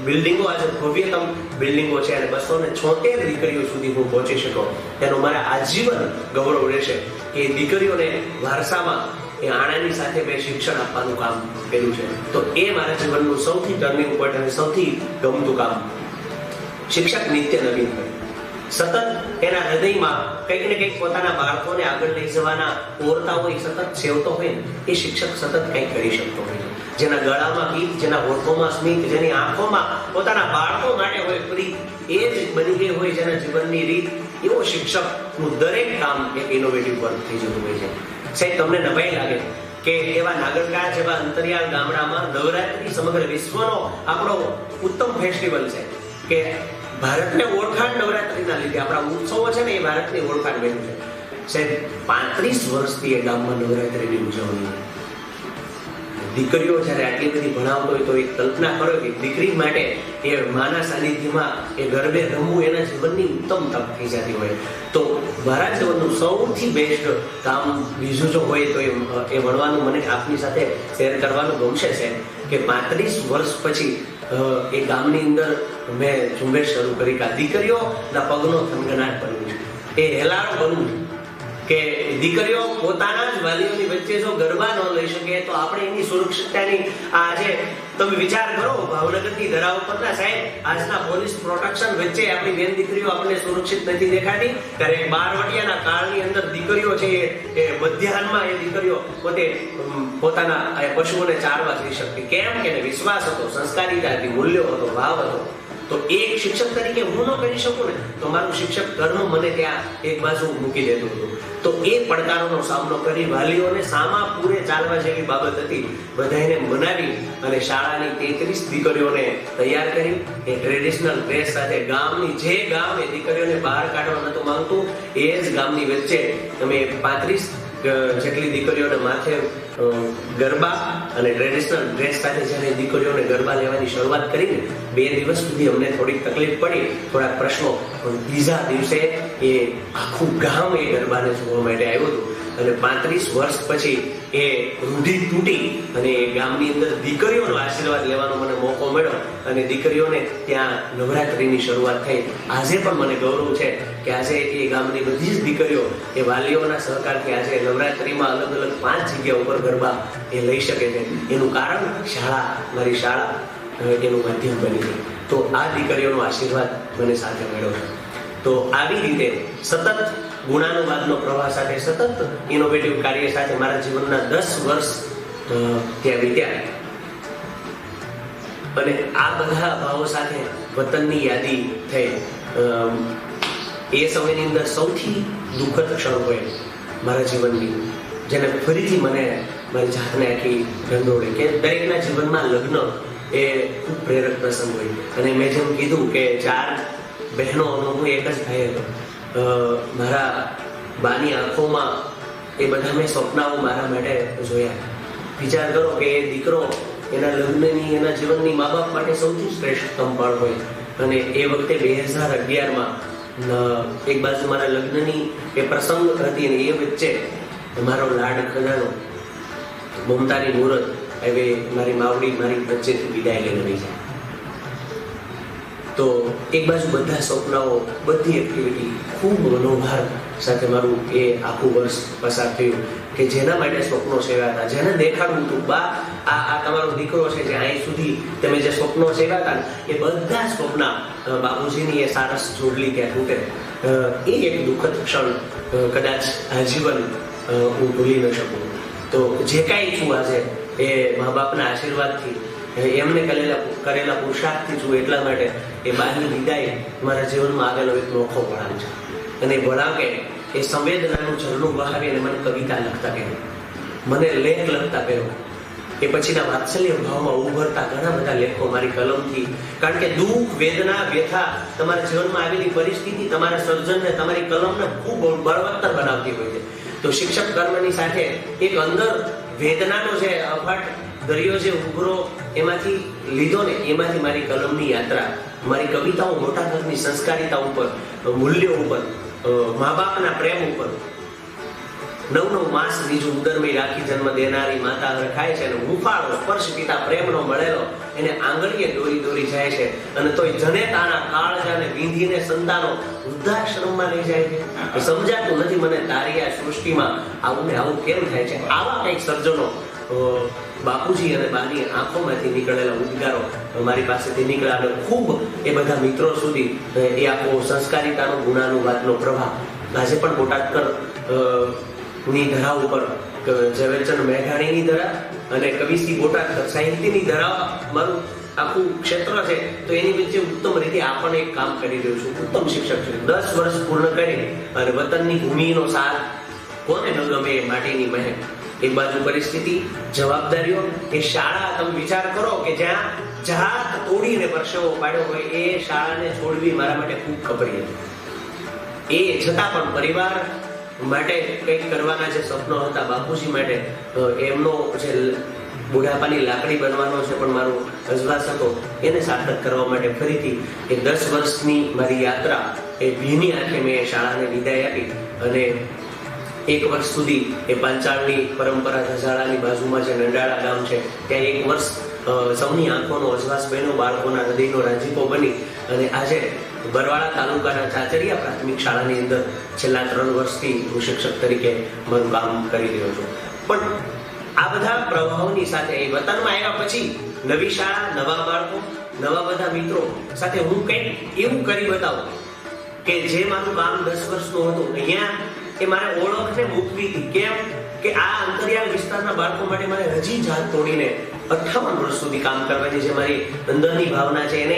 બિલ્ડિંગો, આજે ભવ્યતમ બિલ્ડિંગો છે. અને 276 દીકરીઓ સુધી હું પહોંચી શક્યો. તેનું મારા આજીવન ગૌરવ રહેશે કે દીકરીઓને વારસામાં એ આણાની સાથે મેં શિક્ષણ આપવાનું કામ કર્યું છે. તો એ મારા જીવનનું સૌથી ટર્નિંગ પોઈન્ટ અને સૌથી ગમતું કામ. શિક્ષક નિત્ય નવીન હોય, સતત એના હૃદયમાં કંઈક ને કંઈક પોતાના બાળકોને આગળ લઈ જવાના ઓરતા હોય, સતત સેવતો હોય ને, એ શિક્ષક સતત કંઈક કરી શકતો હોય. જેના ગળામાં ગીત, જેના હોઠોમાં સ્મિત, જેની આંખોમાં પોતાના બાળકો માટે હોય પ્રીત, એ જ બની ગઈ હોય જેના જીવનની રીત, એવો શિક્ષકનું દરેક કામ એક ઇનોવેટિવ વર્ક થઈ જતું હોય છે. સાહેબ, તમને નવાઈ લાગે કે એવા નાગરકા જેવા અંતરિયાળ ગામડામાં નવરાત્રી સમગ્ર વિશ્વનો આપણો ઉત્તમ ફેસ્ટિવલ છે કે ભારતને ઓળખાણ નવરાત્રીના લીધે, આપણા ઉત્સવો છે ને એ ભારતની ઓળખાણ બન્યું છે. સાહેબ, 35 વર્ષથી એ ગામમાં નવરાત્રીની ઉજવણી. દીકરીઓ જ્યારે આટલી બધી ભણાવતો હોય તો એક કલ્પના કરો કે દીકરી માટે એ માના સાનિધ્યમાં એ ગરબે રમવું એના જીવનની ઉત્તમ તક થઈ જતી હોય. તો મારા જીવનનું સૌથી બેસ્ટ કામ બીજું જો હોય તો એ ભણવાનું મને આપની સાથે શેર કરવાનું ગમશે છે કે 35 વર્ષ પછી એ ગામની અંદર મેં ઝુંબેશ શરૂ કરી કે દીકરીઓના પગનો થનગનાટ બનવું છે, એ હેલારો બનવું કે દીકરીઓ પોતાના જ વાલીઓની વચ્ચે જો ગરબા ન લઈ શકે તો આપણે એની સુરક્ષિતતાની આજે તમે વિચાર કરો. ભાવનગરની ધરા ઉપરના સાહેબ, આજના પોલીસ પ્રોટેક્શન વચ્ચે આપણી બેન દીકરીઓ આપણને સુરક્ષિત નથી દેખાતી. ત્યારે બારવટિયાના કાળની અંદર દીકરીઓ છે એ મધ્યાહનમાં એ દીકરીઓ પોતે પોતાના પશુઓને ચારવા જઈ શકતી. કેમ કે વિશ્વાસ હતો, સંસ્કારિતા હતી, મૂલ્યો હતો, ભાવ હતો. તો એક શિક્ષક તરીકે હું ન કરી શકું ને તો મારું શિક્ષક કર્મ મને ત્યાં એક બાજુ મૂકી દેતું હતું. તો એ પડકારોનો સામનો કરી વાલીઓને સામા પૂરે ચાલવા જેવી બાબત હતી, બધાને મનાવી અને શાળાની 33 દીકરીઓને તૈયાર કરી. એ ટ્રેડિશનલ ડ્રેસ સાથે ગામની જે ગામ એ દીકરીઓને બહાર કાઢવા નતું માંગતું, એ જ ગામની વચ્ચે અમે 35 જેટલી દીકરીઓને માથે ગરબા અને ટ્રેડિશનલ ડ્રેસ સાથે જ્યારે દીકરીઓને ગરબા લેવાની શરૂઆત કરીને 2 દિવસ સુધી અમને થોડીક તકલીફ પડી, થોડાક પ્રશ્નો, પણ બીજા દિવસે એ આખું ગામ એ ગરબાને જોવા માટે આવ્યું હતું. અને 35 વર્ષ પછી એ રૂઢિ તૂટી અને એ ગામની અંદર દીકરીઓનો આશીર્વાદ લેવાનો મને મોકો મળ્યો અને દીકરીઓને ત્યાં નવરાત્રીની શરૂઆત થઈ. આજે પણ મને ગૌરવ છે કે આજે એ ગામની બધી જ દીકરીઓ એ વાલીઓના સહકારથી આજે નવરાત્રીમાં અલગ અલગ 5 જગ્યા ઉપર ગરબા એ લઈ શકે છે. એનું કારણ શાળા, મારી શાળા એનું માધ્યમ બની ગઈ. તો આ દીકરીઓનો આશીર્વાદ મને સાથે મળ્યો છે. તો આવી રીતે સતત ગુણાનુવાદનો પ્રવાહ સાથે, સતત ઇનોવેટિવ કાર્ય સાથે મારા જીવનના 10 વર્ષ ત્યાં વીત્યા. અને આ બધા ભાવો સાથે વતનની યાદી થઈ. એ સમયની અંદર સૌથી દુઃખદ ક્ષણ હોય મારા જીવનની, જેને ફરીથી મને મારી જાતને આખી ઢંઢોળી કે દરેકના જીવનમાં લગ્ન એ ખૂબ પ્રેરક પ્રસંગ હોય. અને મેં જેમ કીધું કે 4 બહેનો અને હું એક જ ભાઈ હતો. મારા બાની આંખોમાં એ બધા મેં સપનાઓ મારા માટે જોયા. વિચાર કરો કે એ દીકરો એના લગ્નની, એના જીવનની મા બાપ માટે સૌથી શ્રેષ્ઠતમ પળ હોય. અને એ વખતે 2011માં એક બાજુ મારા લગ્નની એ પ્રસંગ હતી અને એ વચ્ચે મારો લાડ ખજાનો મમતાની મુહૂર્ત હવે મારી માવડી મારી વચ્ચેથી વિદાય લઈને રહી જાય. તો એક બાજુ બધા સપનાઓ, બધી એક્ટિવિટી ખૂબ મનોભાર સાથે મારું એ આખું વર્ષ પસાર થયું કે જેના માટે સ્વપ્નો સેવ્યા હતા, જેને દેખાડવું હતું બા આ તમારો દીકરો છે જે અહીં સુધી તમે જે સ્વપ્નો સેવ્યા હતા એ બધા સ્વપ્ના બાપુજીની એ સારસ જોડલી ત્યાં તૂટે. એ એક દુઃખદ ક્ષણ કદાચ આજીવન હું ભૂલી ન શકું. તો જે કાંઈ છું આજે એ મા બાપના આશીર્વાદથી, એમને કરેલા પુરુષાર્થથી છું. એટલા માટે એ બાની વિદાય મારા જીવનમાં આવેલો એક નોખો વળાંક છે. અને વળાંકે એ સંવેદનાનું ઝરણું વહાવી અને મને કવિતા લખતા કર્યો, મને લેખ લખતા કર્યો. એ પછીના વાત્સલ્ય ભાવમાં ઉભરતા ઘણા બધા લેખો મારી કલમથી. કારણ કે દુઃખ, વેદના, વ્યથા, તમારા જીવનમાં આવેલી પરિસ્થિતિ તમારા સર્જનને, તમારી કલમને ખૂબ બળવત્તર બનાવતી હોય છે. તો શિક્ષક કર્મની સાથે એક અંદર વેદનાનો જે અફાટ દરિયો જે ઉભરો એમાંથી લીધો ને, એમાંથી મારી કલમની યાત્રા, મારી કવિતાઓ મોટા ભાગની સંસ્કારિતા ઉપર, મૂલ્યો ઉપર, મા બાપના પ્રેમ ઉપર, 9 માસ બીજું ઉદરમય રાખી જન્મ દેનારી માતા રખાય છે અને હુંફાળો સ્પર્શ પિતા પ્રેમનો મળેલો એને આંગળીએ દોરી દોરી જાય છે. અને તોય જનેતાના કાળજાને વિંધીને સંતાનો વૃદ્ધાશ્રમમાં લઈ જાય છે. સમજાતું નથી મને તારી આ સૃષ્ટિમાં આવું ને આવું કેમ થાય છે. આવા કંઈક સર્જનો બાપુજી અને બાની આંખોમાંથી નીકળેલા ઉદ્ગારો મારી પાસેથી નીકળ્યા અને ખૂબ એ બધા મિત્રો સુધી એ આખો સંસ્કારિતાનો, ગુણાનુવાદનો પ્રભાવ આજે પણ બોટાદકર ની ધરા ઉપર ઝવેરચંદ મેઘાણીની ધરા અને કવિશ્રી બોટાદકર સાહિત્યની ધરા મારું આખું ક્ષેત્ર છે. તો એની વચ્ચે ઉત્તમ રીતે આ પણ એક કામ કરી રહ્યું છું. ઉત્તમ શિક્ષક છું. 10 વર્ષ પૂર્ણ કરી અને વતનની ભૂમિનો સાથ કોને ન ગમે એ માટીની મહેક. એક બાજુ પરિસ્થિતિ, જવાબદારીઓ, એ શાળા, તમે વિચાર કરો કે જ્યાં જાત તોડીને પરસેવો પાડ્યો હોય એ શાળાને છોડવી મારા માટે ખૂબ કપરી હતી. એ છતાં પણ પરિવાર માટે કંઈક કરવાના જે સપનો હતા, બાપુજી માટે એમનો જે બુઢાપાની લાકડી બનવાનો છે પણ મારો અજવાસ હતો, એને સાર્થક કરવા માટે ફરીથી એ 10 વર્ષની મારી યાત્રા એ ભીની આંખે મેં શાળાને વિદાય આપી. અને 1 વર્ષ સુધી એ પાંચાળની પરંપરા ધજાળાની બાજુમાં જે નંડાળા ગામ છે ત્યાં 1 વર્ષ સૌની આંખોનો અજવાસ બન્યો, બાળકોના હૃદયનો રાજીપો બની અને આજે બરવાળા તાલુકાના ચાચરિયા પ્રાથમિક શાળાની અંદર છેલ્લા 3 વર્ષથી હું શિક્ષક તરીકે મારું કામ કરી રહ્યો છું. પણ આ બધા પ્રવાહોની સાથે એ વતનમાં આવ્યા પછી નવી શાળા, નવા બાળકો, નવા બધા મિત્રો સાથે હું કંઈક એવું કરી બતાવું કે જે મારું કામ 10 વર્ષનું હતું અહીંયા એ મારે ઓળખને મૂકવી હતી. કેમ કે આ અંતરિયાળ વિસ્તારના બાળકો માટે મારે હજી જાત તોડીને 58 વર્ષ સુધી કામ કરવાની જે મારી અંદરની ભાવના છે એને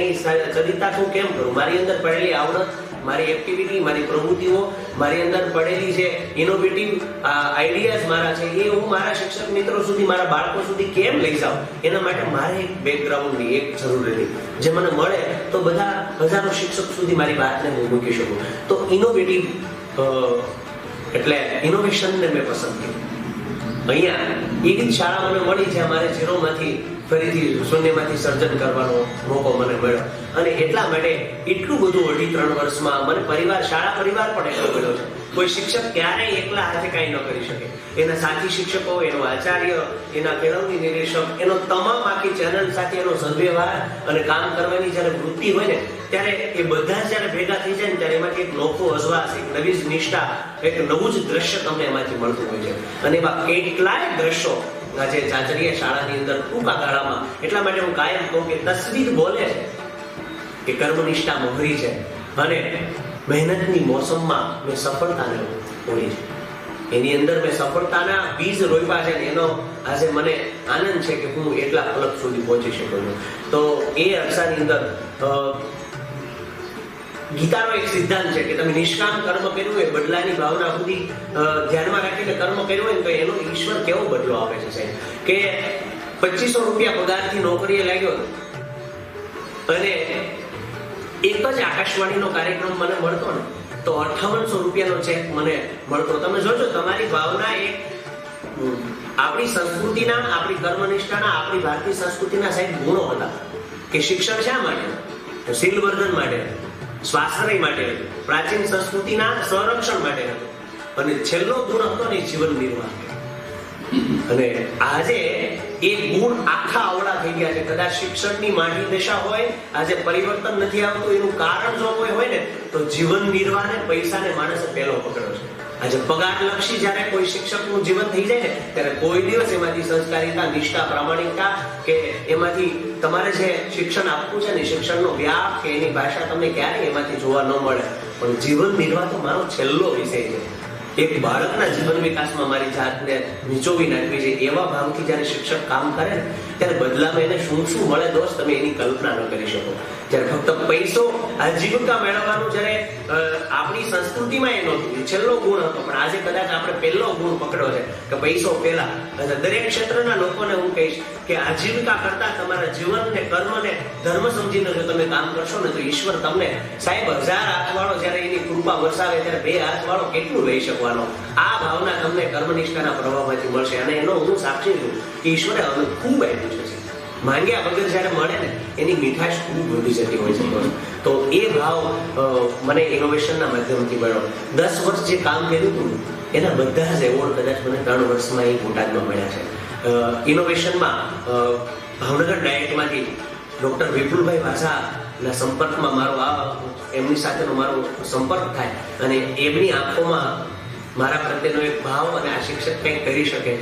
ચરિતાર્થ હું કેમ કરું. મારી અંદર પડેલી આવડત, મારી એક્ટિવિટી, મારી પ્રવૃત્તિઓ, મારી અંદર પડેલી જે ઇનોવેટિવ આઈડિયાઝ મારા છે એ હું મારા શિક્ષક મિત્રો સુધી, મારા બાળકો સુધી કેમ લઈ જાઉં. એના માટે મારે એક બેકગ્રાઉન્ડની એક જરૂર હતી જે મને મળે તો બધા હજારો શિક્ષક સુધી મારી વાતને હું મૂકી શકું. તો ઇનોવેટિવ એટલે ઇનોવેશનને મેં પસંદ કર્યું. અહીંયા એવી શાળા મને મળી જ્યાં મારે ઝીરોમાંથી ફરીથી શૂન્યમાંથી સર્જન કરવાનો મોકો મને મળ્યો. અને એટલા માટે એટલું બધું 2.5-3 વર્ષમાં મને પરિવાર, શાળા પરિવાર પણ એટલો બધો છે. કોઈ શિક્ષક ક્યારેય એકલા હાથે કાંઈ ન કરી શકે. એના સાથી શિક્ષકો, એનો આચાર્ય, એના કેળવણી નિરીક્ષક, એનો તમામ આખી ચેનલ સાથે એનો સદવ્યવહાર અને કામ કરવાની જ્યારે વૃત્તિ હોય ને ત્યારે એ બધા જ્યારે ભેગા થઈ જાય ને ત્યારે એમાંથી એક નોખો અજવાસ, એક નવી જ નિષ્ઠા, એક નવું જ દ્રશ્ય તમને એમાંથી મળતું હોય છે. અને એમાં કેટલાય દ્રશ્યો આજે ચાચરિયા શાળાની અંદર ટૂંકા ગાળામાં, એટલા માટે હું કાયમ કહું કે તસવીર બોલે છે કે કર્મનિષ્ઠા મોહરી છે અને મહેનતની મોસમમાં મેં સફળતાને ઓળી છે. એની અંદર મેં સફળતાના બીજ રોપ્યા છે. એનો આજે મને આનંદ છે કે હું એટલા ફલક સુધી પહોંચી શકું છું. તો એ અરસાની અંદર ગીતાનો એક સિદ્ધાંત છે કે તમે નિષ્કામ કર્મ કર્યું હોય, બદલાની ભાવના સુધી ધ્યાનમાં રાખીને કર્મ કર્યું હોય તો એનો ઈશ્વર કેવો બદલો આપે છે સાહેબ. કે 2500 રૂપિયા પગારથી નોકરીએ લાગ્યો અને એક જ આકાશવાણીનો કાર્યક્રમ મને મળતો ને તો 5800 રૂપિયાનો ચેક મને મળતો. તમે જોજો તમારી ભાવના એક આપણી સંસ્કૃતિના, આપણી કર્મનિષ્ઠાના, આપણી ભારતીય સંસ્કૃતિના સાહેબ ગુણો હતા કે શિક્ષણ શા માટે? તો શીલવર્ધન માટે, સ્વાશ્રય માટે, પ્રાચીન સંસ્કૃતિના સંરક્ષણ માટે હતો. અને છેલ્લો ગુણ હતો ને જીવન નિર્વાહ. અને આજે એ ગુણ આખા અવળા થઈ ગયા છે. કદાચ શિક્ષણની માઠી દશા હોય, આજે પરિવર્તન નથી આવતું, એનું કારણ જો કોઈ હોય ને તો જીવન નિર્વાહ ને પૈસાને માણસે પહેલો પકડ્યો છે. આજે પગારલક્ષી જ્યારે કોઈ શિક્ષકનું જીવન થઈ જાય ને ત્યારે કોઈ દિવસ એમાંથી સંસ્કારિતા, નિષ્ઠા, પ્રામાણિકતા કે એમાંથી તમારે જે શિક્ષણ આપવું છે ને શિક્ષણનો વ્યાપ કે એની ભાષા તમને ક્યારેય એમાંથી જોવા ન મળે. પણ જીવન નિર્વાહ તો મારો છેલ્લો વિષય છે. એક બાળકના જીવન વિકાસમાં મારી જાતને નીચોવી નાખવી છે. એવા ભાવથી જ્યારે શિક્ષક કામ કરે ને ત્યારે બદલામાં એને શું શું મળે દોસ્ત, તમે એની કલ્પના ન કરી શકો. જ્યારે ફક્ત પૈસો, આજીવિકા મેળવવાનું જ્યારે આપણી સંસ્કૃતિમાં એ નહોતું, છેલ્લો ગુણ હતો. પણ આજે કદાચ આપણે પહેલો ગુણ પકડ્યો છે કે પૈસો પહેલા. દરેક ક્ષેત્રના લોકોને હું કહીશ કે આજીવિકા કરતા તમારા જીવનને, કર્મને ધર્મ સમજીને જો તમે કામ કરશો ને તો ઈશ્વર તમને સાહેબ 1000 હાથ વાળો જ્યારે એની કૃપા વરસાવે ત્યારે 2 હાથ વાળો કેટલું લઈ શકવાનો. આ ભાવના તમને કર્મનિષ્ઠાના પ્રભાવમાંથી મળશે. અને એનો હું સાક્ષી છું કે ઈશ્વરે ખૂબ આપ્યું છે. માંગ્યા વગર જ્યારે મળે ને એની મીઠાશ ખૂબ વધી જતી હોય છે. તો એ ભાવ મને ઇનોવેશનના માધ્યમથી મળ્યો. 10 વર્ષ જે કામ કર્યું હતું એના બધા જ એવોર્ડ કદાચ મને 3 વર્ષમાં એ બોટાદમાં મળ્યા છે. ઇનોવેશનમાં ભાવનગર ડાયટમાંથી ડોક્ટર વિપુલભાઈ વાઝાના સંપર્કમાં એમની સાથેનો મારો સંપર્ક થાય અને એમની આંખોમાં મારા પ્રત્યેનો એક ભાવ અને આ શિક્ષક કંઈક કરી શકે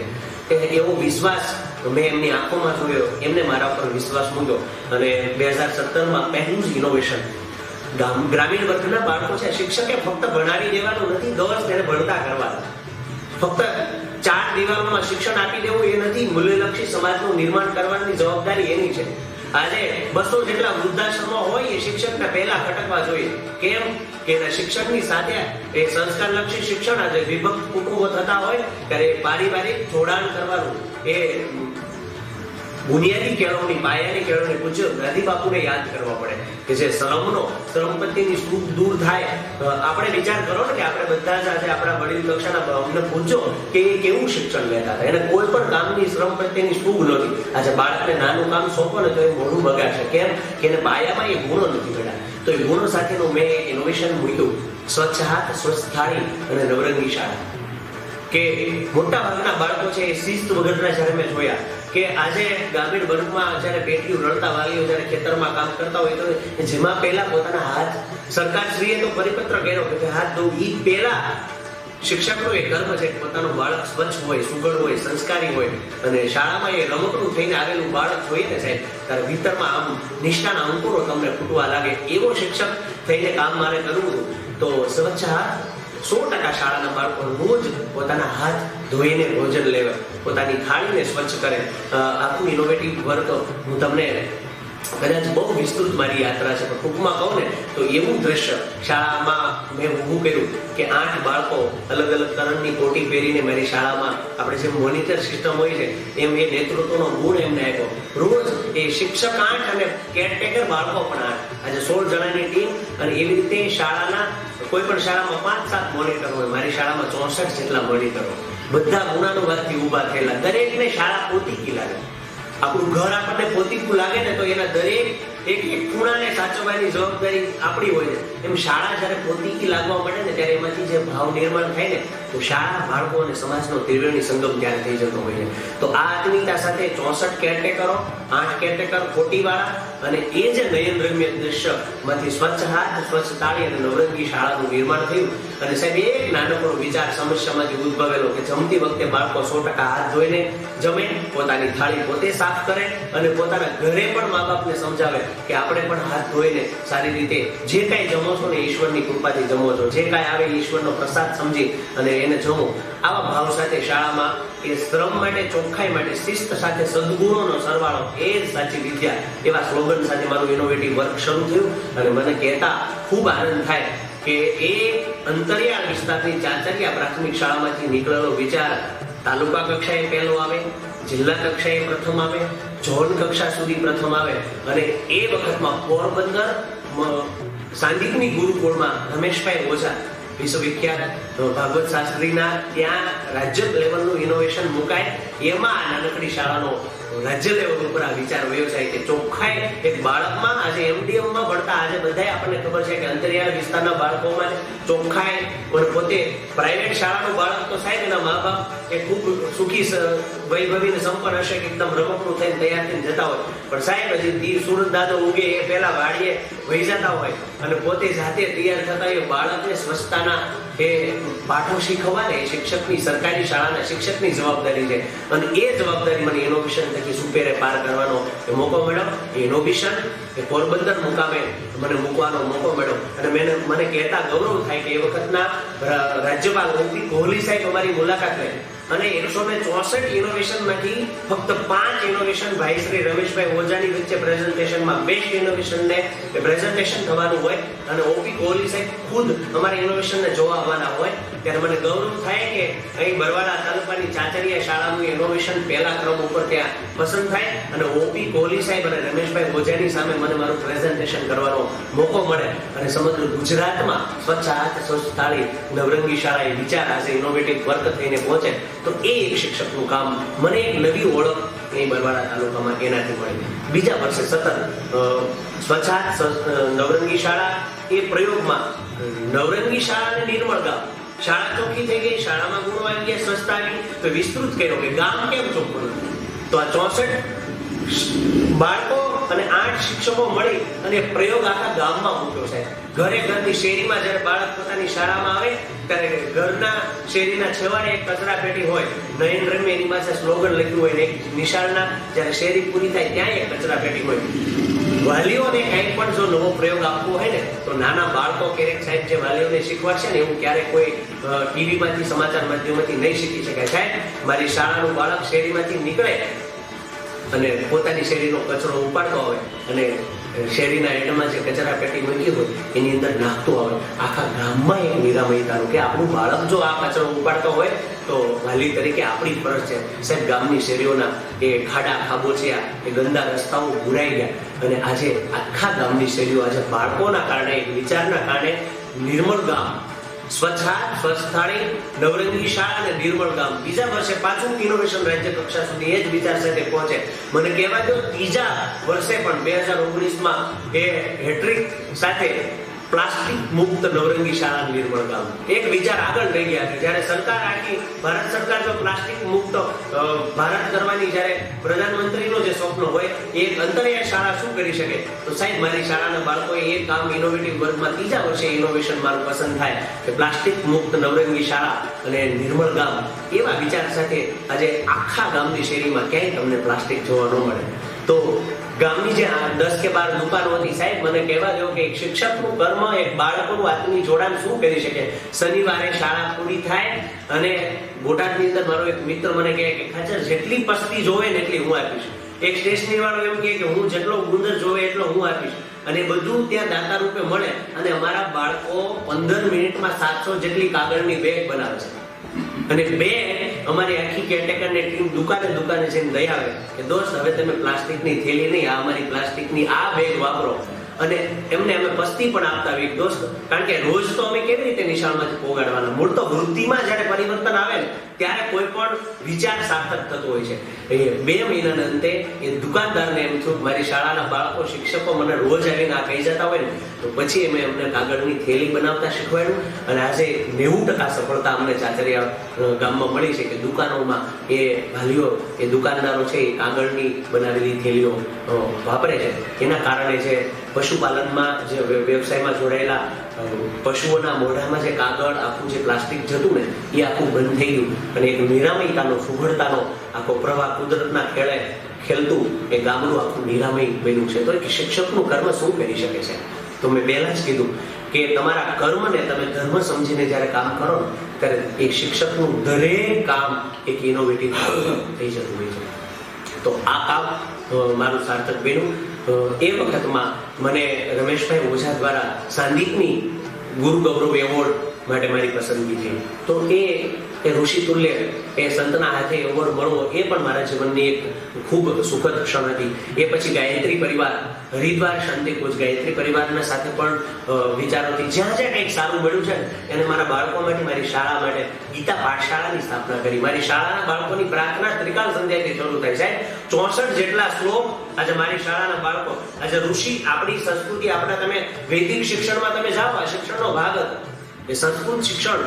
છે એવો વિશ્વાસ મેં એમની આંખોમાં જોયો. એમને મારા ઉપર વિશ્વાસ મૂક્યો અને 2017માં પહેલું જ ઇનોવેશન ગ્રામીણ વર્ગના બાળકો છે. શિક્ષકે ફક્ત ભણાવી દેવાનું નથી, દોસ્ત તેને ભણતા કરવાનું. ફક્ત 4 દિવાલોમાં શિક્ષણ આપી દેવું એ નથી, મૂલ્યલક્ષી સમાજનું નિર્માણ કરવાની જવાબદારી એની છે. આજે 200 જેટલા વૃદ્ધાશ્રમો હોય એ શિક્ષકને પહેલા ખટકવા જોઈએ. કેમ કે શિક્ષકની સાથે એ સંસ્કારલક્ષી શિક્ષણ, આજે વિભક્ત કુટુંબો થતા હોય ત્યારે પારિવારિક જોડાણ કરવાનું, એ બુનિયાદી કેળવણી, પાયાની કેળવણી પૂજ્ય ગાંધી બાપુને યાદ કરવા પડે કે જે શ્રમ પ્રત્યેની સુખ દૂર થાય. આપણે વિચાર કરો ને કે આપણે બધા જ આજે આપણા વડીલ કક્ષાના અમને પૂછો કે એ કેવું શિક્ષણ લેતા હતા. એને કોઈ પણ કામની શ્રમ પ્રત્યેની સુખ નહોતી. આજે બાળકને નાનું કામ સોંપો ને તો એ મોઢું બગાડશે. કેમ કે એને પાયામાં એ ગુણો નથી મળ્યા. તો એ ગુણો સાથેનું મેં ઇનોવેશન મૂક્યું. સ્વચ્છ હાથ, સ્વચ્છ થાળી અને નવરંગી શાળા. કે મોટા ભાગના બાળકો છે એ શિસ્ત વગરના જ્યારે મેં જોયા કે આજે ગ્રામીણ વર્ગમાં જ્યારે બેટીઓ રડતા વાલીઓ જ્યારે ખેતરમાં કામ કરતા હોય તો જેમાં પહેલા પોતાના હાથ, સરકારશ્રીએ તો પરિપત્ર કર્યો કે હાથ ધોવું, એ પહેલા શિક્ષકનો એ કર્મ છે કે પોતાનું બાળક સ્વચ્છ હોય, સુઘડ હોય, સંસ્કારી હોય. અને શાળામાં એ રમકડું થઈને આવેલું બાળક જોઈને સાહેબ ત્યારે ભીતરમાં આમ નિષ્ઠાના અંકુરો તમને ફૂટવા લાગે. એવો શિક્ષક થઈને કામ મારે કરવું હતું. તો સ્વચ્છ હાથ, 100% શાળાના બાળકો રોજ પોતાના હાથ ધોઈને ભોજન લેવે, પોતાની થાળીને સ્વચ્છ કરે. આખું ઇનોવેટિવ વર્ક હું તમને કદાચ બહુ વિસ્તૃત મારી યાત્રા છે પણ ટૂંકમાં કહું ને તો એવું દ્રશ્ય શાળામાં મેં ઊભું કર્યું કે 8 બાળકો અલગ અલગ તરંગની કોટી પહેરીને મારી શાળામાં આપણે જેમ મોનિટર સિસ્ટમ હોય છે એમ એ નેતૃત્વનો ગુણ એમને આપ્યો. રોજ એ શિક્ષક 8 અને કેરટેકર બાળકો પણ 8, આજે 16 જણાની ટીમ. અને એવી રીતે શાળાના કોઈ પણ શાળામાં 5-7 મોનિટર હોય, મારી શાળામાં 64 જેટલા મોનિટરો, બધા ગુણાનુવાદથી ઊભા થયેલા. દરેકને શાળા પોતીકી લાગે. આપણું ઘર આપણને પોતીકું લાગે ને તો એના દરેક એક ખૂણાને સાચવવાની જવાબદારી આપણી હોય છે. એમ શાળા જ્યારે પોતીકી લાગવા મળે ને ત્યારે એમાંથી જે ભાવ નિર્માણ થાય ને તો શાળા, બાળકો અને સમાજનો ત્રિવેણી સંગમ ત્યારે થઈ જતો હોય છે. તો આ આત્મીયતા સાથે 64 કેરટેકરો, 8 કેરટેકર, કોટીવાળા અને એ જે નયનરમ્ય દ્રશ્યમાંથી સ્વચ્છ હાથ, સ્વચ્છ તાળી અને નવરંગી શાળાનું નિર્માણ થયું. અને સાહેબ એક નાનકડો વિચાર સમસ્યામાંથી ઉદ્ભવેલો કે જમતી વખતે બાળકો 100% હાથ ધોઈને જમે, પોતાની થાળી પોતે સાફ કરે અને પોતાના ઘરે પણ મા બાપને સમજાવે કે આપણે પણ હાથ ધોઈને સારી રીતે જે કાંઈ જમો છો ને ઈશ્વરની કૃપાથી જમો છો, જે કાંઈ આવે ઈશ્વરનો પ્રસાદ સમજી અને એને જમો. આવા ભાવ સાથે શાળામાં એ શ્રમ માટે, ચોખ્ખાઈ માટે, શિસ્ત સાથે સદગુણોનો સરવાળો એ જ સાચી વિદ્યા, એવા સ્લોગન સાથે મારું ઇનોવેટિવ વર્ક શરૂ થયું. અને મને કહેતા ખૂબ આનંદ થાય કે એ અંતરિયાળ વિસ્તારની ચાચરિયા પ્રાથમિક શાળામાંથી નીકળેલો વિચાર તાલુકા કક્ષાએ પહેલો આવે, જિલ્લા કક્ષાએ પ્રથમ આવે, ઝોન કક્ષા સુધી પ્રથમ આવે અને એ વખતમાં પોરબંદર સાંદિકની ગુરુકુળમાં રમેશભાઈ ઓઝા વિશ્વવિખ્યાત ભાગવત શાસ્ત્રીના ત્યાં રાજ્ય લેવલનું ઇનોવેશન મુકાય, એમાં નાનકડી શાળાનો રાજ્ય લેવલ ઉપર આ વિચાર વયો જાય કે ચોખ્ખાઈ એક બાળકમાં આજે એમડીએમમાં ભણતા આજે બધાય આપણને ખબર છે કે અંતરિયાળ વિસ્તારના બાળકોમાં ચોખ્ખાઈ પણ પોતે પ્રાઇવેટ શાળાનું બાળક તો સાહેબ એના મા બાપ એ ખૂબ સુખી વૈભવીને સંપન્ન હશે કે એકદમ રમકડું થઈને તૈયાર થઈને જતા હોય, પણ સાહેબ હજી સુરત દાદો ઉગે એ પહેલા વાડીએ વહી જતા હોય અને પોતે જાતે તૈયાર થતા હોય બાળકને સ્વચ્છતાના એ પાઠો શીખવવા ને શિક્ષકની સરકારી શાળાના શિક્ષકની જવાબદારી છે અને એ જવાબદારી મને ઇનોવેશન થકી સુપેરે પાર કરવાનો એ મોકો મળ્યો. એ ઇનોવેશન એ પોરબંદર મુકામે મને મૂકવાનો મોકો મળ્યો અને મને કહેતા ગૌરવ થાય કે એ વખતના રાજ્યપાલ ઓપી કોહલી સાહેબ અમારી મુલાકાત લઈ અને 164 ઇનોવેશનમાંથી ફક્ત 5 ઇનોવેશન ભાઈ શ્રી રમેશભાઈ ઓઝાની વચ્ચે પ્રેઝન્ટેશનમાં બેસ્ટ ઇનોવેશનને પ્રેઝન્ટેશન થવાનું હોય અને ઓપી કોહલી સાહેબ ખુદ અમારા ઇનોવેશનને જોવા આવવાના હોય ત્યારે મને ગૌરવ થાય કે અહીં બરવાડા તાલુકાની ચાચરિયા શાળાનું ઇનોવેશન પહેલા ક્રમ ઉપર ત્યાં પસંદ થાય અને ઓપી કોહલી સાહેબ અને રમેશભાઈ ઓઝાની સામે મને મારું પ્રેઝન્ટેશન કરવાનો મોકો મળે અને સમગ્ર ગુજરાતમાં સ્વચ્છ હાથ સ્વચ્છ થાળી નવરંગી શાળા એ વિચાર આજે ઇનોવેટિવ વર્ક થઈને પહોંચે તો એ એક શિક્ષકનું કામ મને એક નવી ઓળખ એ બરવાડા તાલુકામાં એનાથી મળી. બીજા વર્ષે સતત સ્વચ્છ હાથ નવરંગી શાળા એ પ્રયોગમાં નવરંગી શાળા અને નિર્મળ ગામ શાળા ચોખ્ખી થઈ ગઈ, શાળામાં ગુણો આવી ગયા, સ્વચ્છતા આવી તો વિસ્તૃત કર્યો કે ગામ કેમ ચોખ્ખું નથી. તો આ 64 બાળકો અને 8 શિક્ષકો મળી અને પ્રયોગ આખા ગામમાં મૂક્યો છે. ઘરે ઘરની શેરીમાં જ્યારે બાળક પોતાની શાળામાં આવે ત્યારે ઘરના શેરીના છેવાડે એક કચરા પેટી હોય, નયન રમે એની પાસે સ્લોગન લખ્યું હોય ને એક નિશાળના જ્યારે શેરી પૂરી થાય ત્યાં એક કચરા પેટી હોય. વાલીઓને કંઈક પણ જો નવો પ્રયોગ આપવો હોય ને તો નાના બાળકો ક્યારેક સાહેબ જે વાલીઓને શીખવાડશે ને એવું ક્યારેક કોઈ ટીવીમાંથી સમાચાર માધ્યમમાંથી નહીં શીખી શકાય. સાહેબ મારી શાળાનું બાળક શેરીમાંથી નીકળે અને પોતાની શેરીનો કચરો ઉપાડતો આવે અને શેરીના એડમાં જે કચરા પેટી મૂકી હોય એની અંદર નાખતો આવે, આખા ગામમાં એક નિરામયતાનું કે આપણું બાળક જો આ કચરો ઉપાડતો હોય તો વાલી તરીકે આપણી ફરજ છે સાહેબ ગામની શેરીઓના એ ખાડા ખાબોચિયા એ ગંદા રસ્તાઓ ભૂરાઈ ગયા અને આજે આખા ગામની શેરીઓ આજે બાળકોના કારણે એક વિચારના કારણે નિર્મળ ગામ સ્વચ્છ હાથ સ્વચ્છ થાળી નવરંગી શાળા અને નિર્મળ ગામ બીજા વર્ષે પાછું ઇનોવેશન રાજ્ય કક્ષા સુધી એ જ વિચાર સાથે પહોંચે. મને કહેવા દો ત્રીજા વર્ષે પણ 2019માં એ હેટ્રિક સાથે પ્લાસ્ટિક મુક્ત નવરંગી શાળા નિર્મળ ગામ એક વિચાર આગળ લઈ ગયા કે જ્યારે સરકાર આખી ભારત સરકાર જો પ્લાસ્ટિક મુક્ત ભારત કરવાની જ્યારે પ્રધાનમંત્રીનો જે સ્વપ્ન હોય એક અંતરિયાળ શાળા શું કરી શકે તો સાહેબ મારી શાળાના બાળકોએ એક કામ ઇનોવેટિવ વર્ગમાં ત્રીજા વર્ષે ઇનોવેશન મારું પસંદ થાય કે પ્લાસ્ટિક મુક્ત નવરંગી શાળા અને નિર્મળ ગામ એવા વિચાર સાથે આજે આખા ગામની શેરીમાં ક્યાંય તમને પ્લાસ્ટિક જોવા ન મળે. તો ગામની જે 10 કે 12 દુકાનો હતી સાહેબ મને કહેવા દો કે એક શિક્ષકનું કર્મ એક બાળકોનું આત્મીય જોડાણ શું કરી શકે. શનિવારે શાળા પૂરી થાય અને બોટાદની અંદર મારો એક મિત્ર મને કહે કે ખાચર જેટલી પસ્તી જોવે ને એટલી હું આપીશ. એક સ્ટેશનરી વાળો એમ કહે કે હું જેટલો ગુંદર જોવે એટલો હું આપીશ અને બધું ત્યાં દાતા રૂપે મળે અને અમારા બાળકો 15 મિનિટમાં 700 જેટલી કાગળની બેગ બનાવે છે અને બે અમારી આખી કેરટેકરની ટીમ દુકાને જઈને દઈ આવે કે દોસ્ત હવે તમે પ્લાસ્ટિકની થેલી નહીં આ અમારી પ્લાસ્ટિકની આ બેગ વાપરો અને એમને અમે પસ્તી પણ આપતા આવી દોસ્ત કારણ કે રોજ તો અમે કેવી રીતે નિશાળમાંથી પોગાડવાના. મૂળ તો વૃત્તિમાં જ્યારે પરિવર્તન આવે ને ત્યારે કોઈ પણ વિચાર સાર્થક થતો હોય છે. એ 2 મહિનાના અંતે એ દુકાનદારને એમ થયું મારી શાળાના બાળકો શિક્ષકો મને રોજ આવીને આ કહી જતા હોય ને તો પછી અમે એમને કાગળની થેલી બનાવતા શીખવાડ્યું અને આજે 90% સફળતા અમને ચાચરિયા ગામમાં મળી છે કે દુકાનોમાં એ વાલીઓ એ દુકાનદારો છે એ કાગળની બનાવેલી થેલીઓ વાપરે છે. એના કારણે જે પશુપાલનમાં જે વ્યવસાયમાં જોડાયેલા પશુઓના મોઢામાં જે કાગળ આખું જે પ્લાસ્ટિક જતું ને એ આખું બંધ થઈ ગયું અને એક નિરામયતાનો સુઘડતાનો આખો પ્રવાહ કુદરતના ખેડે ખેલતું એ ગામડું આખું નિરામય બન્યું છે. તો એક શિક્ષકનું કર્મ શું કરી શકે છે તો મેં પહેલા જ કીધું કે તમારા કર્મને તમે ધર્મ સમજીને જ્યારે કામ કરો ત્યારે એક શિક્ષકનું દરેક કામ એક ઇનોવેટિવ થઈ જતું હોય છે. તો આ કામ મારું સાર્થક બન્યું. એ વખતમાં મને રમેશભાઈ ઓઝા દ્વારા સાંદીપની ગુરુ ગૌરવ એવોર્ડ માટે મારી પસંદગી થઈ. તો એ ઋષિ તુલ્ય એ સંતના હાથે એવોર્ડ મળવો એ પણ મારા જીવનની એક ખૂબ સુખદ ક્ષણ હતી. એ પછી ગાયત્રી પરિવાર, હરિદ્વાર શાંતિકુંજ ગાયત્રી પરિવારના સાથે પણ વિચારોથી જ્યાં જ્યાં કંઈક સારું મળ્યું છે એને મારા બાળકો માટે, મારી શાળા માટે ગીતા પાઠશાળાની સ્થાપના કરી. મારી શાળાના બાળકોની પ્રાર્થના ત્રિકાળ સંધ્યાથી શરૂ થાય છે. 64 જેટલા શ્લોક આજે મારી શાળાના બાળકો, આજે ઋષિ, આપણી સંસ્કૃતિ, આપણા તમે વૈદિક શિક્ષણમાં તમે જાઓ, આ શિક્ષણનો ભાગ હતો એ સંસ્કૃત શિક્ષણ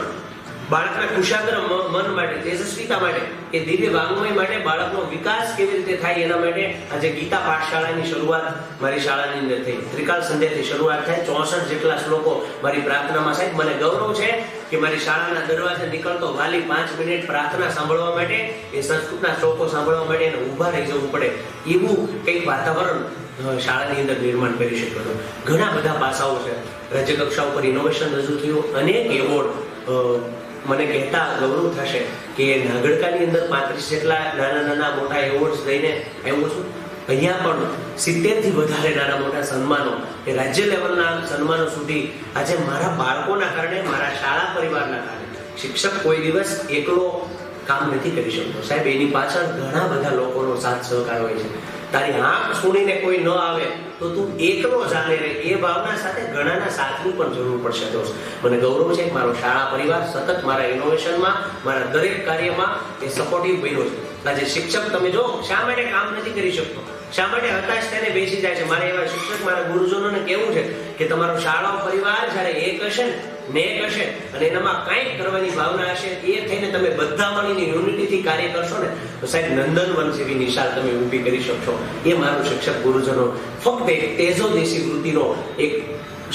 બાળકના કુશાગ્ર મન માટે, તેજસ્વીતા માટે, એ દિવ્ય વાંગ્મય માટે, બાળકનો વિકાસ કેવી રીતે થાય એના માટે આજે ગીતા પાઠશાળાની શરૂઆત મારી શાળાની અંદર થઈ. ત્રિકાળ સંધ્યાથી શરૂઆત થાય. 64 જેટલા શ્લોકો મારી પ્રાર્થનામાં. સાહેબ, મને ગૌરવ છે કે મારી શાળાના દરવાજે નીકળતો વાલી 5 મિનિટ પ્રાર્થના સાંભળવા માટે, એ સંસ્કૃતના શ્લોકો સાંભળવા માટે એને ઊભા રહી જવું પડે એવું કંઈક વાતાવરણ શાળાની અંદર નિર્માણ કરી શક્યો હતો. ઘણા બધા પાસાઓ છે. રાજ્ય કક્ષા ઉપર ઇનોવેશન રજૂ થયું. અનેક એવોર્ડ મને કહેતા ગૌરવ થશે કે નાગડકાની અંદર 35 જેટલા નાના મોટા એવોર્ડ્સ લઈને આવ્યો છું. અહીંયા પણ 70 થી વધારે નાના મોટા સન્માનો, એ રાજ્ય લેવલના સન્માનો સુધી આજે મારા બાળકોના કારણે, મારા શાળા પરિવારના કારણે. શિક્ષક કોઈ દિવસ એકલો કામ નથી કરી શકતો સાહેબ, એની પાછળ ઘણા બધા લોકોનો સાથ સહકાર હોય છે. તારી આંખ સુણીને કોઈ ન આવે તો તું એકલો ચાલે રહે, એ ભાવના સાથે ઘણાના સાથની પણ જરૂર પડશે. દોસ્ત, મને ગૌરવ છે કે મારો શાળા પરિવાર સતત મારા ઇનોવેશનમાં, મારા દરેક કાર્યમાં એ સપોર્ટિવ બન્યો છે. આજે શિક્ષક તમે જો શા માટે કામ નથી કરી શકતો, શા માટે હતાશ થઈને બેસી જાય છે. મારે એવા શિક્ષક, મારા ગુરુજનોને કેવું છે કે તમારો શાળા પરિવાર જ્યારે એક હશે ને એક હશે અને એનામાં કંઈક કરવાની ભાવના હશે, એ થઈને તમે બધા મળીને યુનિટીથી કાર્ય કરશો ને તો સાહેબ નંદનવન જેવી નિશાળ તમે ઊભી કરી શકશો. એ મારું શિક્ષક ગુરુજનો ફક્ત એક તેજો દેશી વૃત્તિનો એક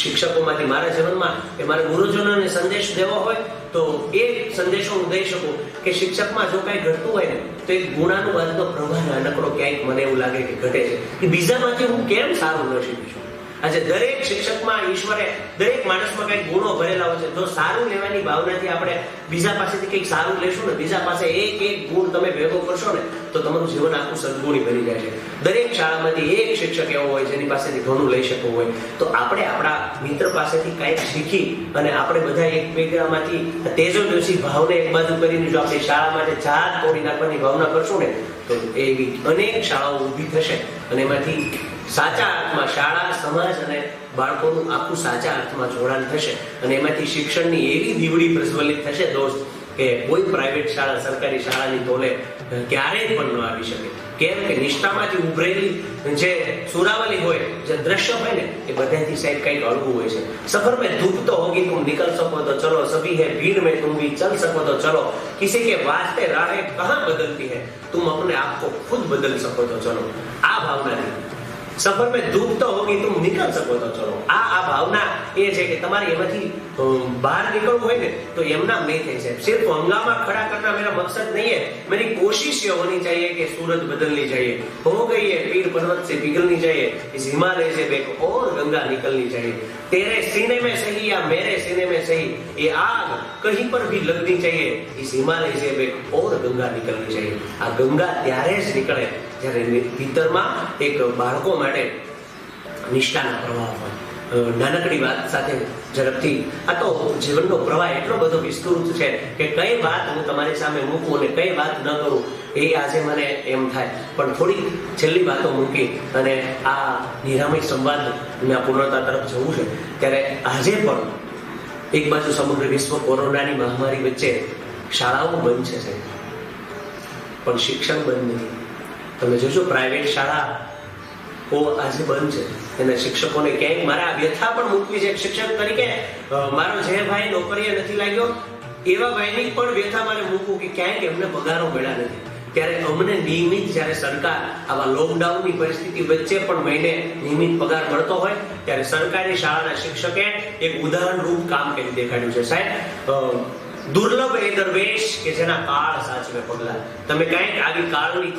શિક્ષકોમાંથી મારા જીવનમાં એ મારા ગુરુજનોને સંદેશ દેવો હોય તો એ સંદેશો હું દઈ શકું કે શિક્ષકમાં જો કાંઈ ઘટતું હોય ને તો એક ગુણાનુવાદનો પ્રવાહ નાનકડો ક્યાંક મને એવું લાગે કે ઘટે છે કે બીજામાંથી હું કેમ સારું ન શીખી છું. આજે દરેક શિક્ષકમાં ઈશ્વરે દરેક માણસમાં કંઈક ગુણો ભરેલા હોય છે. જો સારું લેવાની ભાવનાથી આપણે બીજા પાસેથી કંઈક સારું લેશું ને, બીજા પાસે એક ગુણ તમે ભેગો કરશો ને તો તમારું જીવન આખું સદગુણી બની જાય છે. દરેક શાળામાંથી એક શિક્ષક એવો હોય જેની પાસેથી ઘણું લઈ શકવું હોય તો આપણે આપણા મિત્ર પાસેથી કંઈક શીખી અને આપણે બધા એકબીજામાંથી તેજોદર્શી ભાવને એક બાજુ કરીને જો આપણી શાળા માટે જાત તોડી નાખવાની ભાવના કરશું ને તો એવી અનેક શાળાઓ ઊભી થશે અને એમાંથી સાચા અર્થમાં શાળા, સમાજ અને બાળકોનું આખું સાચા અર્થમાં જોડાણ થશે અને એમાંથી શિક્ષણની એવી દીવડી પ્રજ્વલિત થશે દોસ્ત કે કોઈ પ્રાઇવેટ શાળા, સરકારી શાળાની તોલે ક્યારેય પણ ન આવી શકે. કેમ કે નિષ્ઠામાંથી ઉભરેલી જે સુરાવલી હોય, જે દ્રશ્ય હોય ને એ બધાથી સાહેબ કંઈક અળવું હોય છે. સફર में धूप तो होगी तुम निकल सको तो चलो, सभी है भीड़ में तुम भी चल सको तो चलो, किसी के वास्ते राहें कहाँ बदलती है, तुम अपने आप को खुद बदल सको तो चलो. આ ભાવનાથી સફર में धूप तो होगी तुम निकल सको तो चलो, આ ભાવના એ છે કે તમારે એમાંથી બહાર નીકળવું હોય ને તો એમના નહીં થઈ જાય. सिर्फ हंगामा खड़ा करना मेरा मकसद नहीं है, मेरी कोशिश ये होनी चाहिए कि सूरज बदलनी चाहिए, हो गई है पीर पर्वत से पिघलनी चाहिए, इस हिमालय से एक और गंगा निकलनी चाहिए, तेरे सीने में सही या मेरे सीने में सही ये आग कहीं पर भी लगनी चाहिए, इस हिमालय से एक और गंगा निकलनी चाहिए. આ ગંગા ત્યારે જ નીકળે જ્યારે ભીતરમાં એક બાળકો માટે નિષ્ઠાના પ્રવાહ હોય. નાનકડી વાત સાથે ઝડપથી, આ તો જીવનનો પ્રવાહ એટલો બધો વિસ્તૃત છે કે કઈ વાત હું તમારી સામે મૂકું અને કઈ વાત ન કરું એ આજે મને એમ થાય. પણ થોડીક છેલ્લી વાતો મૂકી અને આ નિરામય સંવાદના પૂર્ણતા તરફ જવું છે ત્યારે આજે પણ એક બાજુ સમગ્ર વિશ્વ કોરોનાની મહામારી વચ્ચે શાળાઓ બંધ છે પણ શિક્ષણ બંધ નથી. તમે જોશો પ્રાઇવેટ શાળાઓ આજે બંધ છે, એના શિક્ષકોને ક્યાંક મારે આ વ્યથા પણ મૂકવી છે. શિક્ષક તરીકે મારો જે ભાઈ નોકરીએ નથી લાગ્યો એવા ભાઈની પણ વ્યથા મારે મૂકવું કે ક્યાંક એમને પગારો મળ્યા નથી. ત્યારે અમને નિયમિત જ્યારે સરકાર આવા લોકડાઉનની પરિસ્થિતિ વચ્ચે પણ મહિને નિયમિત પગાર મળતો હોય ત્યારે સરકારી શાળાના શિક્ષકે એક ઉદાહરણરૂપ કામ કરી દેખાડ્યું છે. સાહેબ, દુર્લભ એ દરવેશ કે જેના કાળ સાચવે પગલા. તમે કંઈક આવી કાળની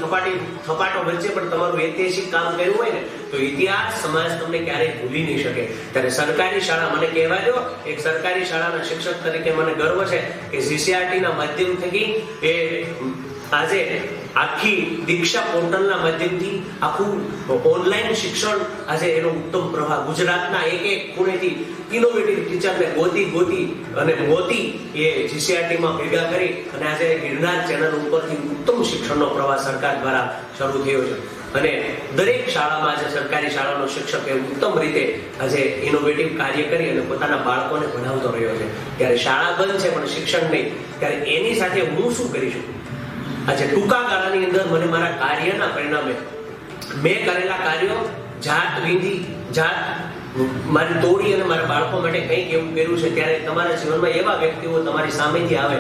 થપાટો વચ્ચે પણ તમારું ઐતિહાસિક કામ કર્યું હોય ને તો ઇતિહાસ, સમાજ તમને ક્યારેય ભૂલી નહીં શકે. ત્યારે સરકારી શાળા, મને કહેવા દો, એક સરકારી શાળાના શિક્ષક તરીકે મને ગર્વ છે કે જીસીઆરટી ના માધ્યમ થકી એ આજે આખી દીક્ષા પોર્ટલના માધ્યમથી આખું ઓનલાઈન શિક્ષણ આજે એનો ઉત્તમ પ્રવાહ ગુજરાતના એક એક ખૂણેથી ઇનોવેટિવ ટીચરને ગોતી અને મોતી એ જીસીઆરટીમાં ભેગા કરી અને આજે ગિરનાર ચેનલ ઉપરથી ઉત્તમ શિક્ષણનો પ્રવાહ સરકાર દ્વારા શરૂ થયો છે અને દરેક શાળામાં આજે સરકારી શાળાનો શિક્ષક એ ઉત્તમ રીતે આજે ઇનોવેટિવ કાર્ય કરી અને પોતાના બાળકોને ભણાવતો રહ્યો છે. ત્યારે શાળા બંધ છે પણ શિક્ષણ નહીં. ત્યારે એની સાથે હું શું કરી શકું? આજે ટૂંકા ગાળાની અંદર મને મારા કાર્યના પરિણામે મેં કરેલા કાર્યો જાત વિધિ જાત મારી તોડી અને મારા બાળકો માટે કંઈક એવું કર્યું છે. ત્યારે તમારા જીવનમાં એવા વ્યક્તિઓ તમારી સામેથી આવે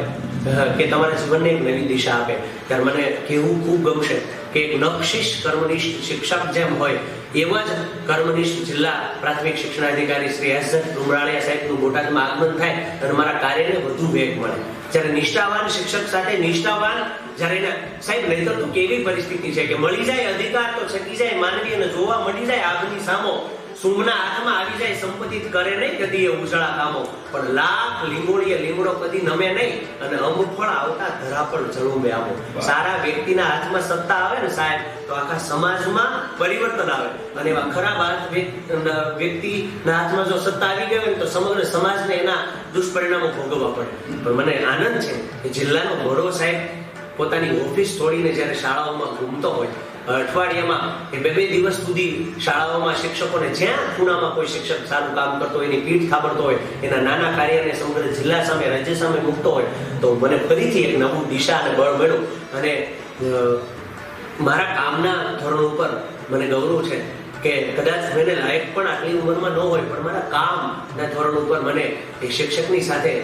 કે તમારા જીવનને એક નવી દિશા આપે ત્યારે મને કહેવું ખૂબ ગમશે કે નખશીશ કર્મનિષ્ઠ શિક્ષક જેમ હોય એવા જ કર્મનિષ્ઠ જિલ્લા પ્રાથમિક શિક્ષણાધિકારી શ્રી એસ ડુમરાળિયા સાહેબનું બોટાદમાં આગમન થાય અને મારા કાર્યને વધુ વેગ મળે. જ્યારે નિષ્ઠાવાન શિક્ષક સાથે નિષ્ઠાવાન જ્યારે સાહેબ નહીતર તો કેવી પરિસ્થિતિ છે કે મળી જાય અધિકાર તો છકી જાય માનવી અને જોવા મળી જાય આગની સામો સુમના હાથમાં આવી જાય સંપત્તિ કરે નહીં કદી એ ઉજળા કામો પણ લાખ લીંબોળીએ લીમડો કદી નમે નહીં અને અમુફળ આવતા ધરા પર જળુંબે આવો. સારા વ્યક્તિના હાથમાં સત્તા આવે ને સાહેબ તો આખા સમાજમાં પરિવર્તન આવે અને એવા ખરાબ વ્યક્તિના હાથમાં જો સત્તા આવી ગઈ હોય તો સમગ્ર સમાજને એના દુષ્પરિણામો ભોગવવા પડે. પણ મને આનંદ છે કે જિલ્લાનો ઘોડો સાહેબ પોતાની ઓફિસ છોડીને જ્યારે શાળાઓમાં ઘૂમતો હોય અઠવાડિયામાં એ બે દિવસ સુધી શાળાઓમાં શિક્ષકોને જ્યાં ખૂણામાં કોઈ શિક્ષક સારું કામ કરતો હોય એની પીઠ થાબડતો હોય એના નાના કાર્યને સમગ્ર જિલ્લા સામે રાજ્ય સામે મૂકતો હોય તો મને ફરીથી એક નવું દિશા અને બળ મળ્યું અને મારા કામના ધોરણ ઉપર મને ગૌરવ છે કે કદાચ મને લાયક પણ આટલી ઉંમરમાં ન હોય પણ મારા કામના ધોરણ ઉપર મને એક શિક્ષકની સાથે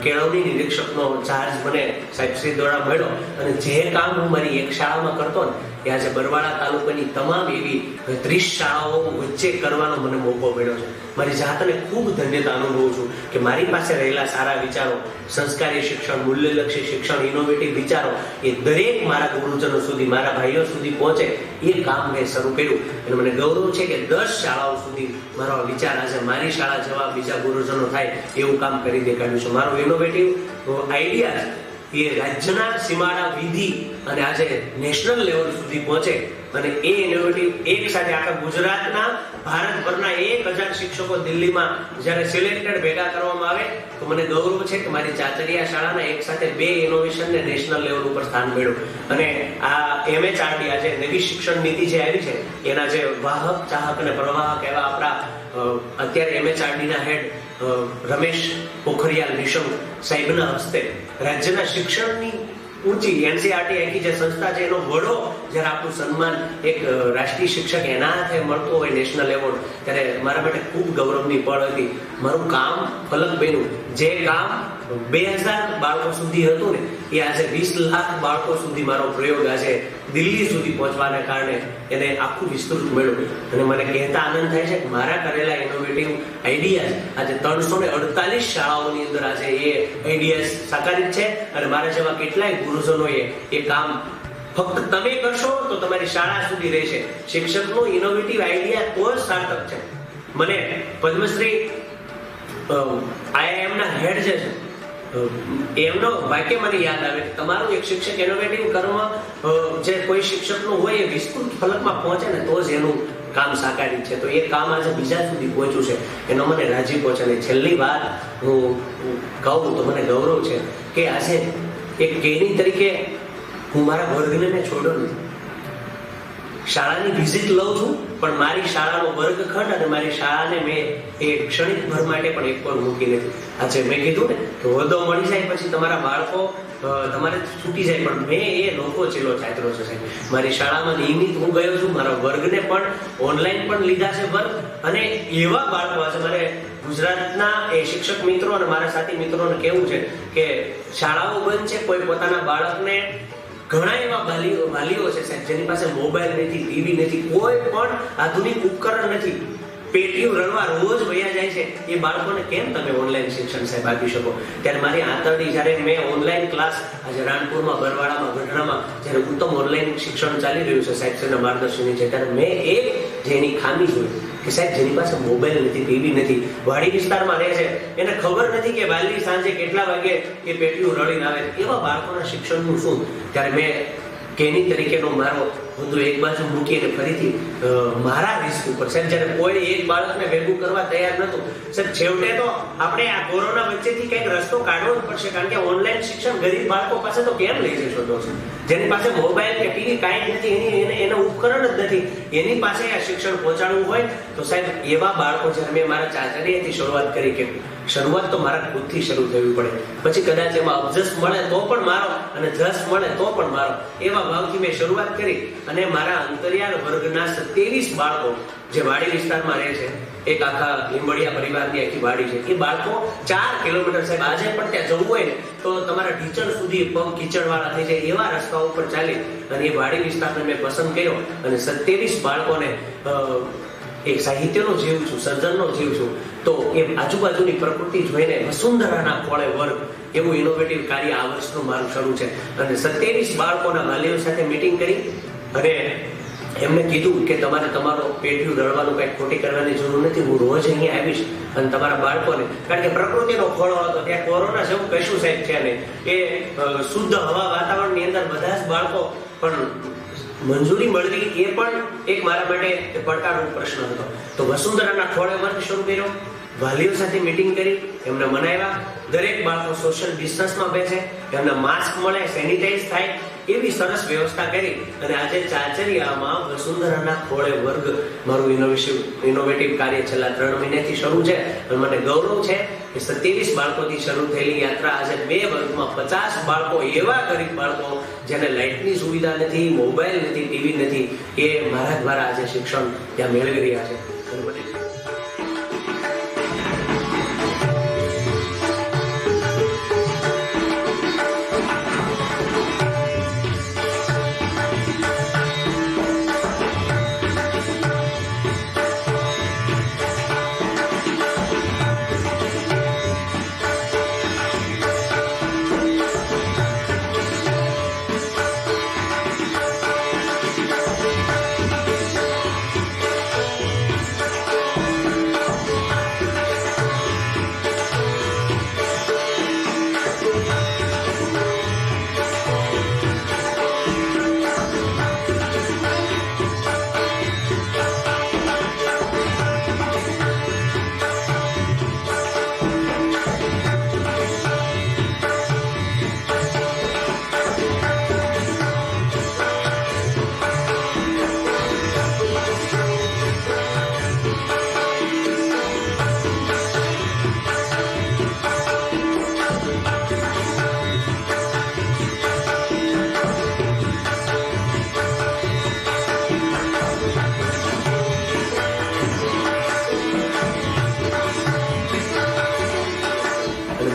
કેળવણી નિરીક્ષકનો ચાર્જ મને સાહેબશ્રી દ્વારા મળ્યો અને જે કામ હું મારી એક શાળામાં કરતો ને એ આજે બરવાળા તાલુકાની તમામ એવી 30 શાળાઓ વચ્ચે કરવાનો મને મોકો મળ્યો છે. મારી જાતને ખૂબ ધન્યતા અનુભવું છું કે મારી પાસે રહેલા સારા વિચારો સંસ્કારી શિક્ષણ મૂલ્યલક્ષી શિક્ષણ ઇનોવેટિવ વિચારો એ દરેક મારા ગુરુજનો સુધી મારા ભાઈઓ સુધી પહોંચે એ કામ મેં શરૂ કર્યું અને મને ગૌરવ છે કે 10 શાળાઓ સુધી મારો વિચાર આજે મારી શાળા જેવા બીજા ગુરુજનો થાય એવું કામ કરી દેખાડ્યું છે. મારો ઇનોવેટિવ આઈડિયા એ રાજ્યના સીમાડા વિધિ અને આજે નેશનલ લેવલ સુધી પહોંચે અને એ ઇનોવેટિવ એક સાથે આખા ગુજરાતના ભારતભરના 1000 શિક્ષકો દિલ્હીમાં જ્યારે સિલેક્ટેડ ભેગા કરવામાં આવે તો મને ગૌરવ છે કે મારી ચાચરિયા શાળાના એક સાથે 2 ઇનોવેશનને નેશનલ લેવલ ઉપર સ્થાન મળ્યું અને આ એમએચઆરડી આજે નવી શિક્ષણ નીતિ જે આવી છે એના જે વાહક ચાહક અને પ્રવાહક એવા આપણા અત્યારે એમએચઆરડીના હેડ રમેશ પોખરિયાલ નિશંક સાહેબના હસ્તે રાજ્યના શિક્ષણની ઊંચી એનસીઆરટી આખી જે સંસ્થા છે એનો વડો જ્યારે આપણું સન્માન એક રાષ્ટ્રીય શિક્ષક એના હાથે મળતો હોય નેશનલ એવોર્ડ ત્યારે મારા માટે ખૂબ ગૌરવની પળ હતી. મારું કામ ફલક બન્યું. જે કામ 2000 બાળકો સુધી હતું ને એ આજે 20 લાખ બાળકો સુધી મારો પ્રયોગ આજે દિલ્હી સુધી પહોંચવાના કારણે એને આખું વિસ્તૃત મળ્યું અને મને કહેતા આનંદ થાય છે કે મારા કરેલા ઇનોવેટિવ આઈડિયાઝ આજે 348 શાળાઓની અંદર આજે એ આઈડિયાઝ સાકારિત છે અને મારા જેવા કેટલાય ગુરુજનોએ એ કામ ફક્ત તમે કરશો તો તમારી શાળા સુધી રહેશે. શિક્ષકનો ઇનોવેટિવ આઈડિયા તો જ સાર્થક છે. મને પદ્મશ્રી IIM ના હેડ છે એમનો વાક્ય મને યાદ આવે કે તમારું એક શિક્ષક ઇનોવેટિવ કર્મ જે કોઈ શિક્ષકનું હોય એ વિસ્તૃત ફલકમાં પહોંચે ને તો જ એનું કામ સાકારિત છે. તો એ કામ આજે બીજા સુધી પહોંચ્યું છે એનો મને રાજી પહોંચે. અને છેલ્લી વાત હું કહું તો મને ગૌરવ છે કે આજે એક કેની તરીકે હું મારા વર્ગને છોડ્યો નથી. શાળાની વિઝિટ લઉં છું પણ મારી શાળાનો વર્ગખંડ અને મારી શાળાને મેં એ ક્ષણિક ભર માટે પણ એક પણ મૂકી નથી. આજે મેં કીધું ને કે હોદ્દો મળી જાય પછી તમારા બાળકો તમારે છૂટી જાય પણ મેં એ લોકો ચીલો ચાતરો છે. મારી શાળામાં નિયમિત હું ગયો છું. મારા વર્ગને પણ ઓનલાઈન પણ લીધા છે વર્ગ અને એવા બાળકો આજે મારે ગુજરાતના એ શિક્ષક મિત્રો અને મારા સાથી મિત્રોને કેવું છે કે શાળાઓ બંધ છે કોઈ પોતાના બાળકને ઘણા એવા વાલીઓ છે સાહેબ જેની પાસે મોબાઈલ નથી ટીવી નથી કોઈ પણ આધુનિક ઉપકરણ નથી પેટીયું રણવા રોજ વયા જાય છે એ બાળકોને કેમ તમે ઓનલાઈન શિક્ષણ સાહેબ આપી શકો? ત્યારે મારી આંતરડી જ્યારે મેં ઓનલાઈન ક્લાસ આજે રાણપુરમાં બરવાડામાં ગઢડામાં જ્યારે ઉત્તમ ઓનલાઈન શિક્ષણ ચાલી રહ્યું છે સાહેબના માર્ગદર્શનની છે ત્યારે મેં એક જેની ખામી જોઈ કે સાહેબ જેની પાસે મોબાઈલ નથી ટીવી નથી વાડી વિસ્તારમાં રહે છે એને ખબર નથી કે વાલી સાંજે કેટલા વાગે એ પેટીયું રળીને આવે એવા બાળકોના શિક્ષણનું શું? ત્યારે મેં કેની તરીકેનો મારો હું એક બાજુ મૂકીને ફરીથી મારા રિસ્ક ઉપર સાહેબ, જ્યારે કોઈ એક બાળકને ભેગું કરવા તૈયાર નહોતું સાહેબ, છેવટે તો આપણે આ કોરોના વચ્ચેથી કંઈક રસ્તો કાઢવો જ પડશે, કારણ કે ઓનલાઈન શિક્ષણ ગરીબ બાળકો પાસે તો કેમ લઈ જશો દોસ્ત? જેની પાસે મોબાઈલ કે ટીવી કાંઈ જ નથી, એનું ઉપકરણ જ નથી, એની પાસે આ શિક્ષણ પહોંચાડવું હોય તો સાહેબ એવા બાળકો, જ્યારે મેં મારા ચાચડીએથી શરૂઆત કરી કે શરૂઆત તો મારા ખુદથી શરૂ થવી પડે, પછી કદાચ એમાં અબજસ મળે તો પણ મારો અને જસ મળે તો પણ મારો, એવા ભાવથી મેં શરૂઆત કરી અને મારા અંતરિયાળ વર્ગના 27 બાળકો જે વાડી વિસ્તારમાં રહે છે, એક આખા લીંબડિયા પરિવારની આખી વાડી છે, એ બાળકો 4 કિલોમીટર સાહેબ આજે પણ ત્યાં જવું હોય ને તો તમારા ઢીચણ સુધી પગ કીચડવાળા થઈ જાય એવા રસ્તા ઉપર ચાલી અને એ વાડી વિસ્તારને મેં પસંદ કર્યો અને 27 બાળકોને એક સાહિત્યનો જીવ છું, સર્જનનો જીવ છું, તો એ આજુબાજુની પ્રકૃતિ જોઈને વસુંધરાના ખોળે વર્ગ એવું ઇનોવેટિવ કાર્ય આ વર્ષનું મારું શરૂ છે. અને 27 બાળકોના વાલીઓ સાથે મીટિંગ કરી અને એમને કીધું કે તમારે તમારો પેઢીયું રળવાનું કંઈ ખોટી કરવાની જરૂર નથી, હું રોજ અહીંયા આવીશ અને તમારા બાળકોને, કારણ કે પ્રકૃતિનો ખોળો હતો, ત્યાં કોરોના જેવું કશું સાહેબ છે નહીં, એ શુદ્ધ હવા વાતાવરણની અંદર બધા જ બાળકો પણ મંજૂરી મળવી એ પણ એક મારા માટે પડકારરૂપ પ્રશ્ન હતો. તો વસુંધરાના ખોળે વર્ગ શરૂ કર્યો, વાલીઓ સાથે મીટિંગ કરી, એમને મનાવ્યા, દરેક બાળકો સોશિયલ ડિસ્ટન્સમાં બેસે, એમને માસ્ક મળે, સેનિટાઈઝ થાય એવી સરસ વ્યવસ્થા કરી અને આજે ચાચરિયામાં વસુંધરાના ખોળે વર્ગ મારું ઇનોવેટિવ કાર્ય છેલ્લા 3 મહિનાથી શરૂ છે અને મને ગૌરવ છે કે 27 બાળકોથી શરૂ થયેલી યાત્રા આજે 2 વર્ગમાં 50 બાળકો, એવા ગરીબ બાળકો જેને લાઇટની સુવિધા નથી, મોબાઈલ નથી, ટીવી નથી, એ મારા દ્વારા આજે શિક્ષણ ત્યાં મેળવી રહ્યા છે.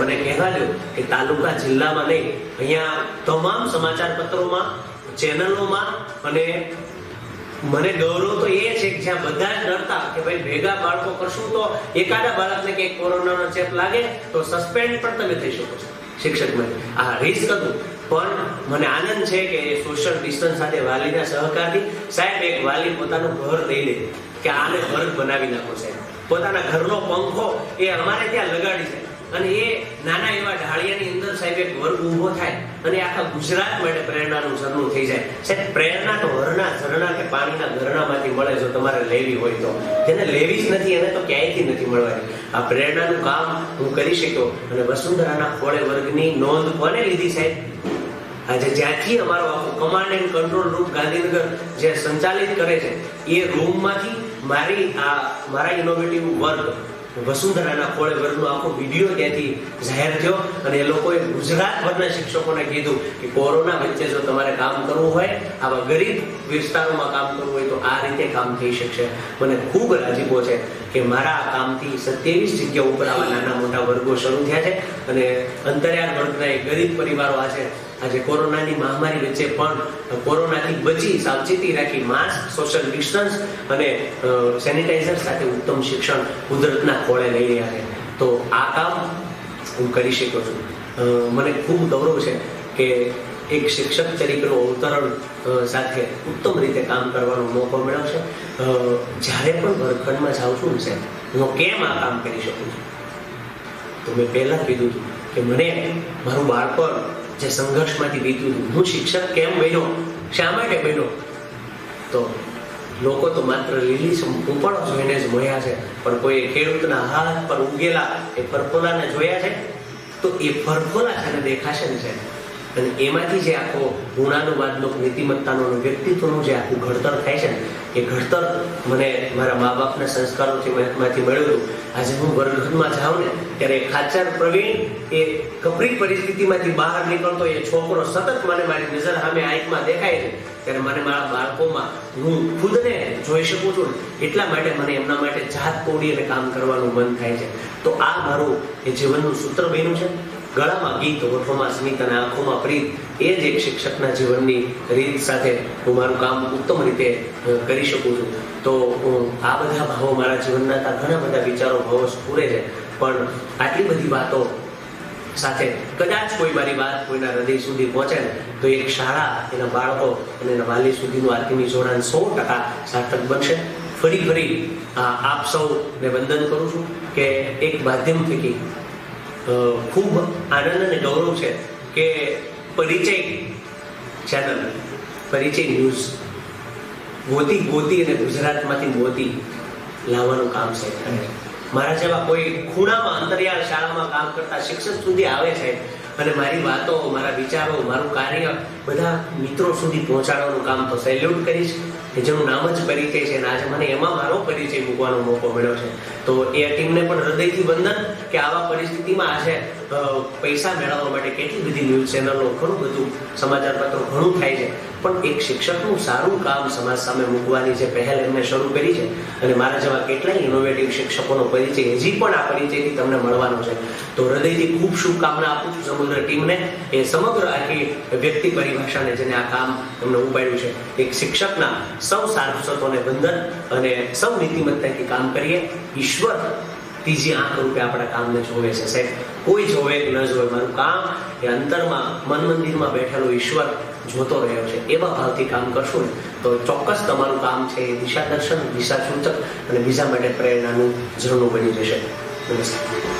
મને કહેવાયું કે તાલુકા જિલ્લામાં નહીં, અહીંયા તમામ સમાચાર પત્રોમાં, ચેનલોમાં, અને મને ગૌરવ તો એ છે કે જ્યાં બધા જ ડરતા કે ભાઈ ભેગા બાળકો કરશું તો એકાદા બાળકને કે કોરોનાનો ચેપ લાગે તો સસ્પેન્ડ પણ તમે થઈ શકો છો શિક્ષકમાં, આ રિસ્ક હતું. પણ મને આનંદ છે કે સોશિયલ ડિસ્ટન્સ સાથે વાલીના સહકારથી સાહેબ એક વાલી પોતાનું ઘર લઈ લે કે આને વર્ગ બનાવી નાખો સાહેબ, પોતાના ઘરનો પંખો એ અમારે ત્યાં લગાડી છે અને એ નાના એવા ઢાળિયાની અંદર સાહેબ એક વર્ગ ઊભો થાય અને આખા ગુજરાત માટે પ્રેરણાનું ઝરણું થઈ જાય. સાહેબ પ્રેરણા તો હરના ઝરણા કે પાણીના ઝરણામાંથી મળે જો તમારે લેવી હોય તો, જેને લેવી જ નથી એને તો ક્યાંયથી નથી મળવાની. આ પ્રેરણાનું કામ હું કરી શક્યો અને વસુંધરાના ખોળે વર્ગની નોંધ કોને લીધી સાહેબ? આજે જ્યાંથી અમારો આખો command and control room Gandhinagar જે સંચાલિત કરે છે એ રૂમમાંથી મારા ઇનોવેટિવ વર્ગ વસુંધરાના ખોળે વર્ગનો આખો વિડીયો ત્યાંથી જાહેર થયો અને એ લોકોએ ગુજરાતભરના શિક્ષકોને કીધું કે કોરોના વચ્ચે જો તમારે કામ કરવું હોય, આવા ગરીબ વિસ્તારોમાં કામ કરવું હોય તો આ રીતે કામ થઈ શકશે. મને ખૂબ રાજીપો છે કે મારા આ કામથી 27 જગ્યાઓ ઉપર આવા નાના મોટા વર્ગો શરૂ થયા છે અને અંતરિયાળ વર્ગના એ ગરીબ પરિવારો આજે કોરોનાની મહામારી વચ્ચે પણ કોરોનાથી બચી સાવચેતી રાખી માસ્ક, સોશિયલ ડિસ્ટન્સ અને સેનિટાઈઝર સાથે ઉત્તમ શિક્ષણ કુદરતના ખોળે લઈ રહ્યા છે. તો આ કામ હું કરી શકું છું. મને ખૂબ ગૌરવ છે કે એક શિક્ષક તરીકેનું અવતરણ સાથે ઉત્તમ રીતે કામ કરવાનો મોકો મળ્યો છે. જ્યારે પણ વર્ગખંડમાં જાઉં છું ને સાહેબ, હું કેમ આ કામ કરી શકું છું? તો મેં પહેલા કીધું હતું કે મને મારું બાળપણ જે સંઘર્ષમાંથી બીત્યું હતું, હું શિક્ષક કેમ બન્યો શા માટે બન્યો? તો લોકો તો માત્ર લીલીછમ કૂંપળો જોઈને જ મોહ્યા છે, પણ કોઈ ખેડૂતના હાથ પર ઉગેલા એ ફરફોલાને જોયા છે? તો એ ફરફોલા છે ને દેખાશે ને છે, અને એમાંથી જે આખો ગુણાનુવાદનો, નીતિમત્તાનો, વ્યક્તિત્વનું જે આખું ઘડતર થાય છે ને, એ ઘડતર મને મારા મા બાપના સંસ્કારોથી માંથી મળ્યું હતું. આજે હું વર્ગખંડમાં જાઉં ને ત્યારે ખાચર પ્રવીણ એ કપરી પરિસ્થિતિમાંથી બહાર નીકળતો એ છોકરો સતત મને મારી નજર સામે આંખમાં દેખાય છે, ત્યારે મને મારા બાળકોમાં હું ખુદને જોઈ શકું છું. એટલા માટે મને એમના માટે જાત તોડી અને કામ કરવાનું મન થાય છે. તો આ મારું એ જીવનનું સૂત્ર બન્યું છે. ગળામાં ગીત, હોઠોમાં સ્મિત અને આંખોમાં પ્રીત, એ જ એક શિક્ષકના જીવનની રીત સાથે હું મારું કામ ઉત્તમ રીતે કરી શકું છું. તો આ બધા ભાવો મારા જીવનના હતા. ઘણા બધા વિચારો, ભાવો સ્ફુરે છે, પણ આટલી બધી વાતો સાથે કદાચ કોઈ મારી વાત કોઈના હૃદય સુધી પહોંચે ને તો એક શાળા, એના બાળકો અને એના વાલી સુધીનું આત્મીય જોડાણ 100% સાર્થક બનશે. ફરી આપ સૌને વંદન કરું છું કે એક માધ્યમ થકી ખૂબ આનંદ અને ગૌરવ છે કે પરિચય ચેનલ, પરિચય ન્યૂઝ ગોતી અને ગુજરાતમાંથી મોતી લાવવાનું કામ છે. મારા જેવા કોઈ ખૂણામાં અંતરિયાળ શાળામાં કામ કરતા શિક્ષક સુધી આવે છે અને મારી વાતો, મારા વિચારો, મારું કાર્ય બધા મિત્રો સુધી પહોંચાડવાનું કામ તો સેલ્યુટ કરીશ કે જેનું નામ જ પરિચય છે, અને આજે મને એમાં મારો પરિચય મૂકવાનો મોકો મળ્યો છે. તો એ ટીમને પણ હૃદયથી વંદન કે આવા પરિસ્થિતિમાં આજે પૈસા મેળવવા માટે કેટલી બધી ન્યૂઝ ચેનલો, ઘણું બધું સમાચાર પત્રો ઘણું થાય છે, પણ એક શિક્ષકનું સારું કામ સમાજ સામે મૂકવાની જે પહેલ એમને શરૂ કરી છે, અને મારા જેવા કેટલાય ઇનોવેટિવ શિક્ષકોનો પરિચય હજી પણ આ પરિચયથી તમને મળવાનો છે. તો હૃદયથી ખૂબ શુભકામના આપું છું સમગ્ર ટીમને, એ સમગ્ર આખી વ્યક્તિ પરિભાષાને જેને આ કામ એમને ઉપાડ્યું છે. એક શિક્ષકના સૌ સારસ્વતોને વંદન અને સૌ નીતિમત્તાથી કામ કરીએ. ઈશ્વર ત્રીજી આંખ રૂપે આપણા કામને જોવે છે સાહેબ, કોઈ જોવે કે ન જોવે, મારું કામ એ અંતરમાં, મન મંદિરમાં બેઠેલો ઈશ્વર જોતો રહ્યો છે. એવા ભાવથી કામ કરશું ને તો ચોક્કસ તમારું કામ છે એ દિશા દર્શન, દિશા સૂચક અને બીજા માટે પ્રેરણાનું ઝરણું બની જશે. નમસ્કાર.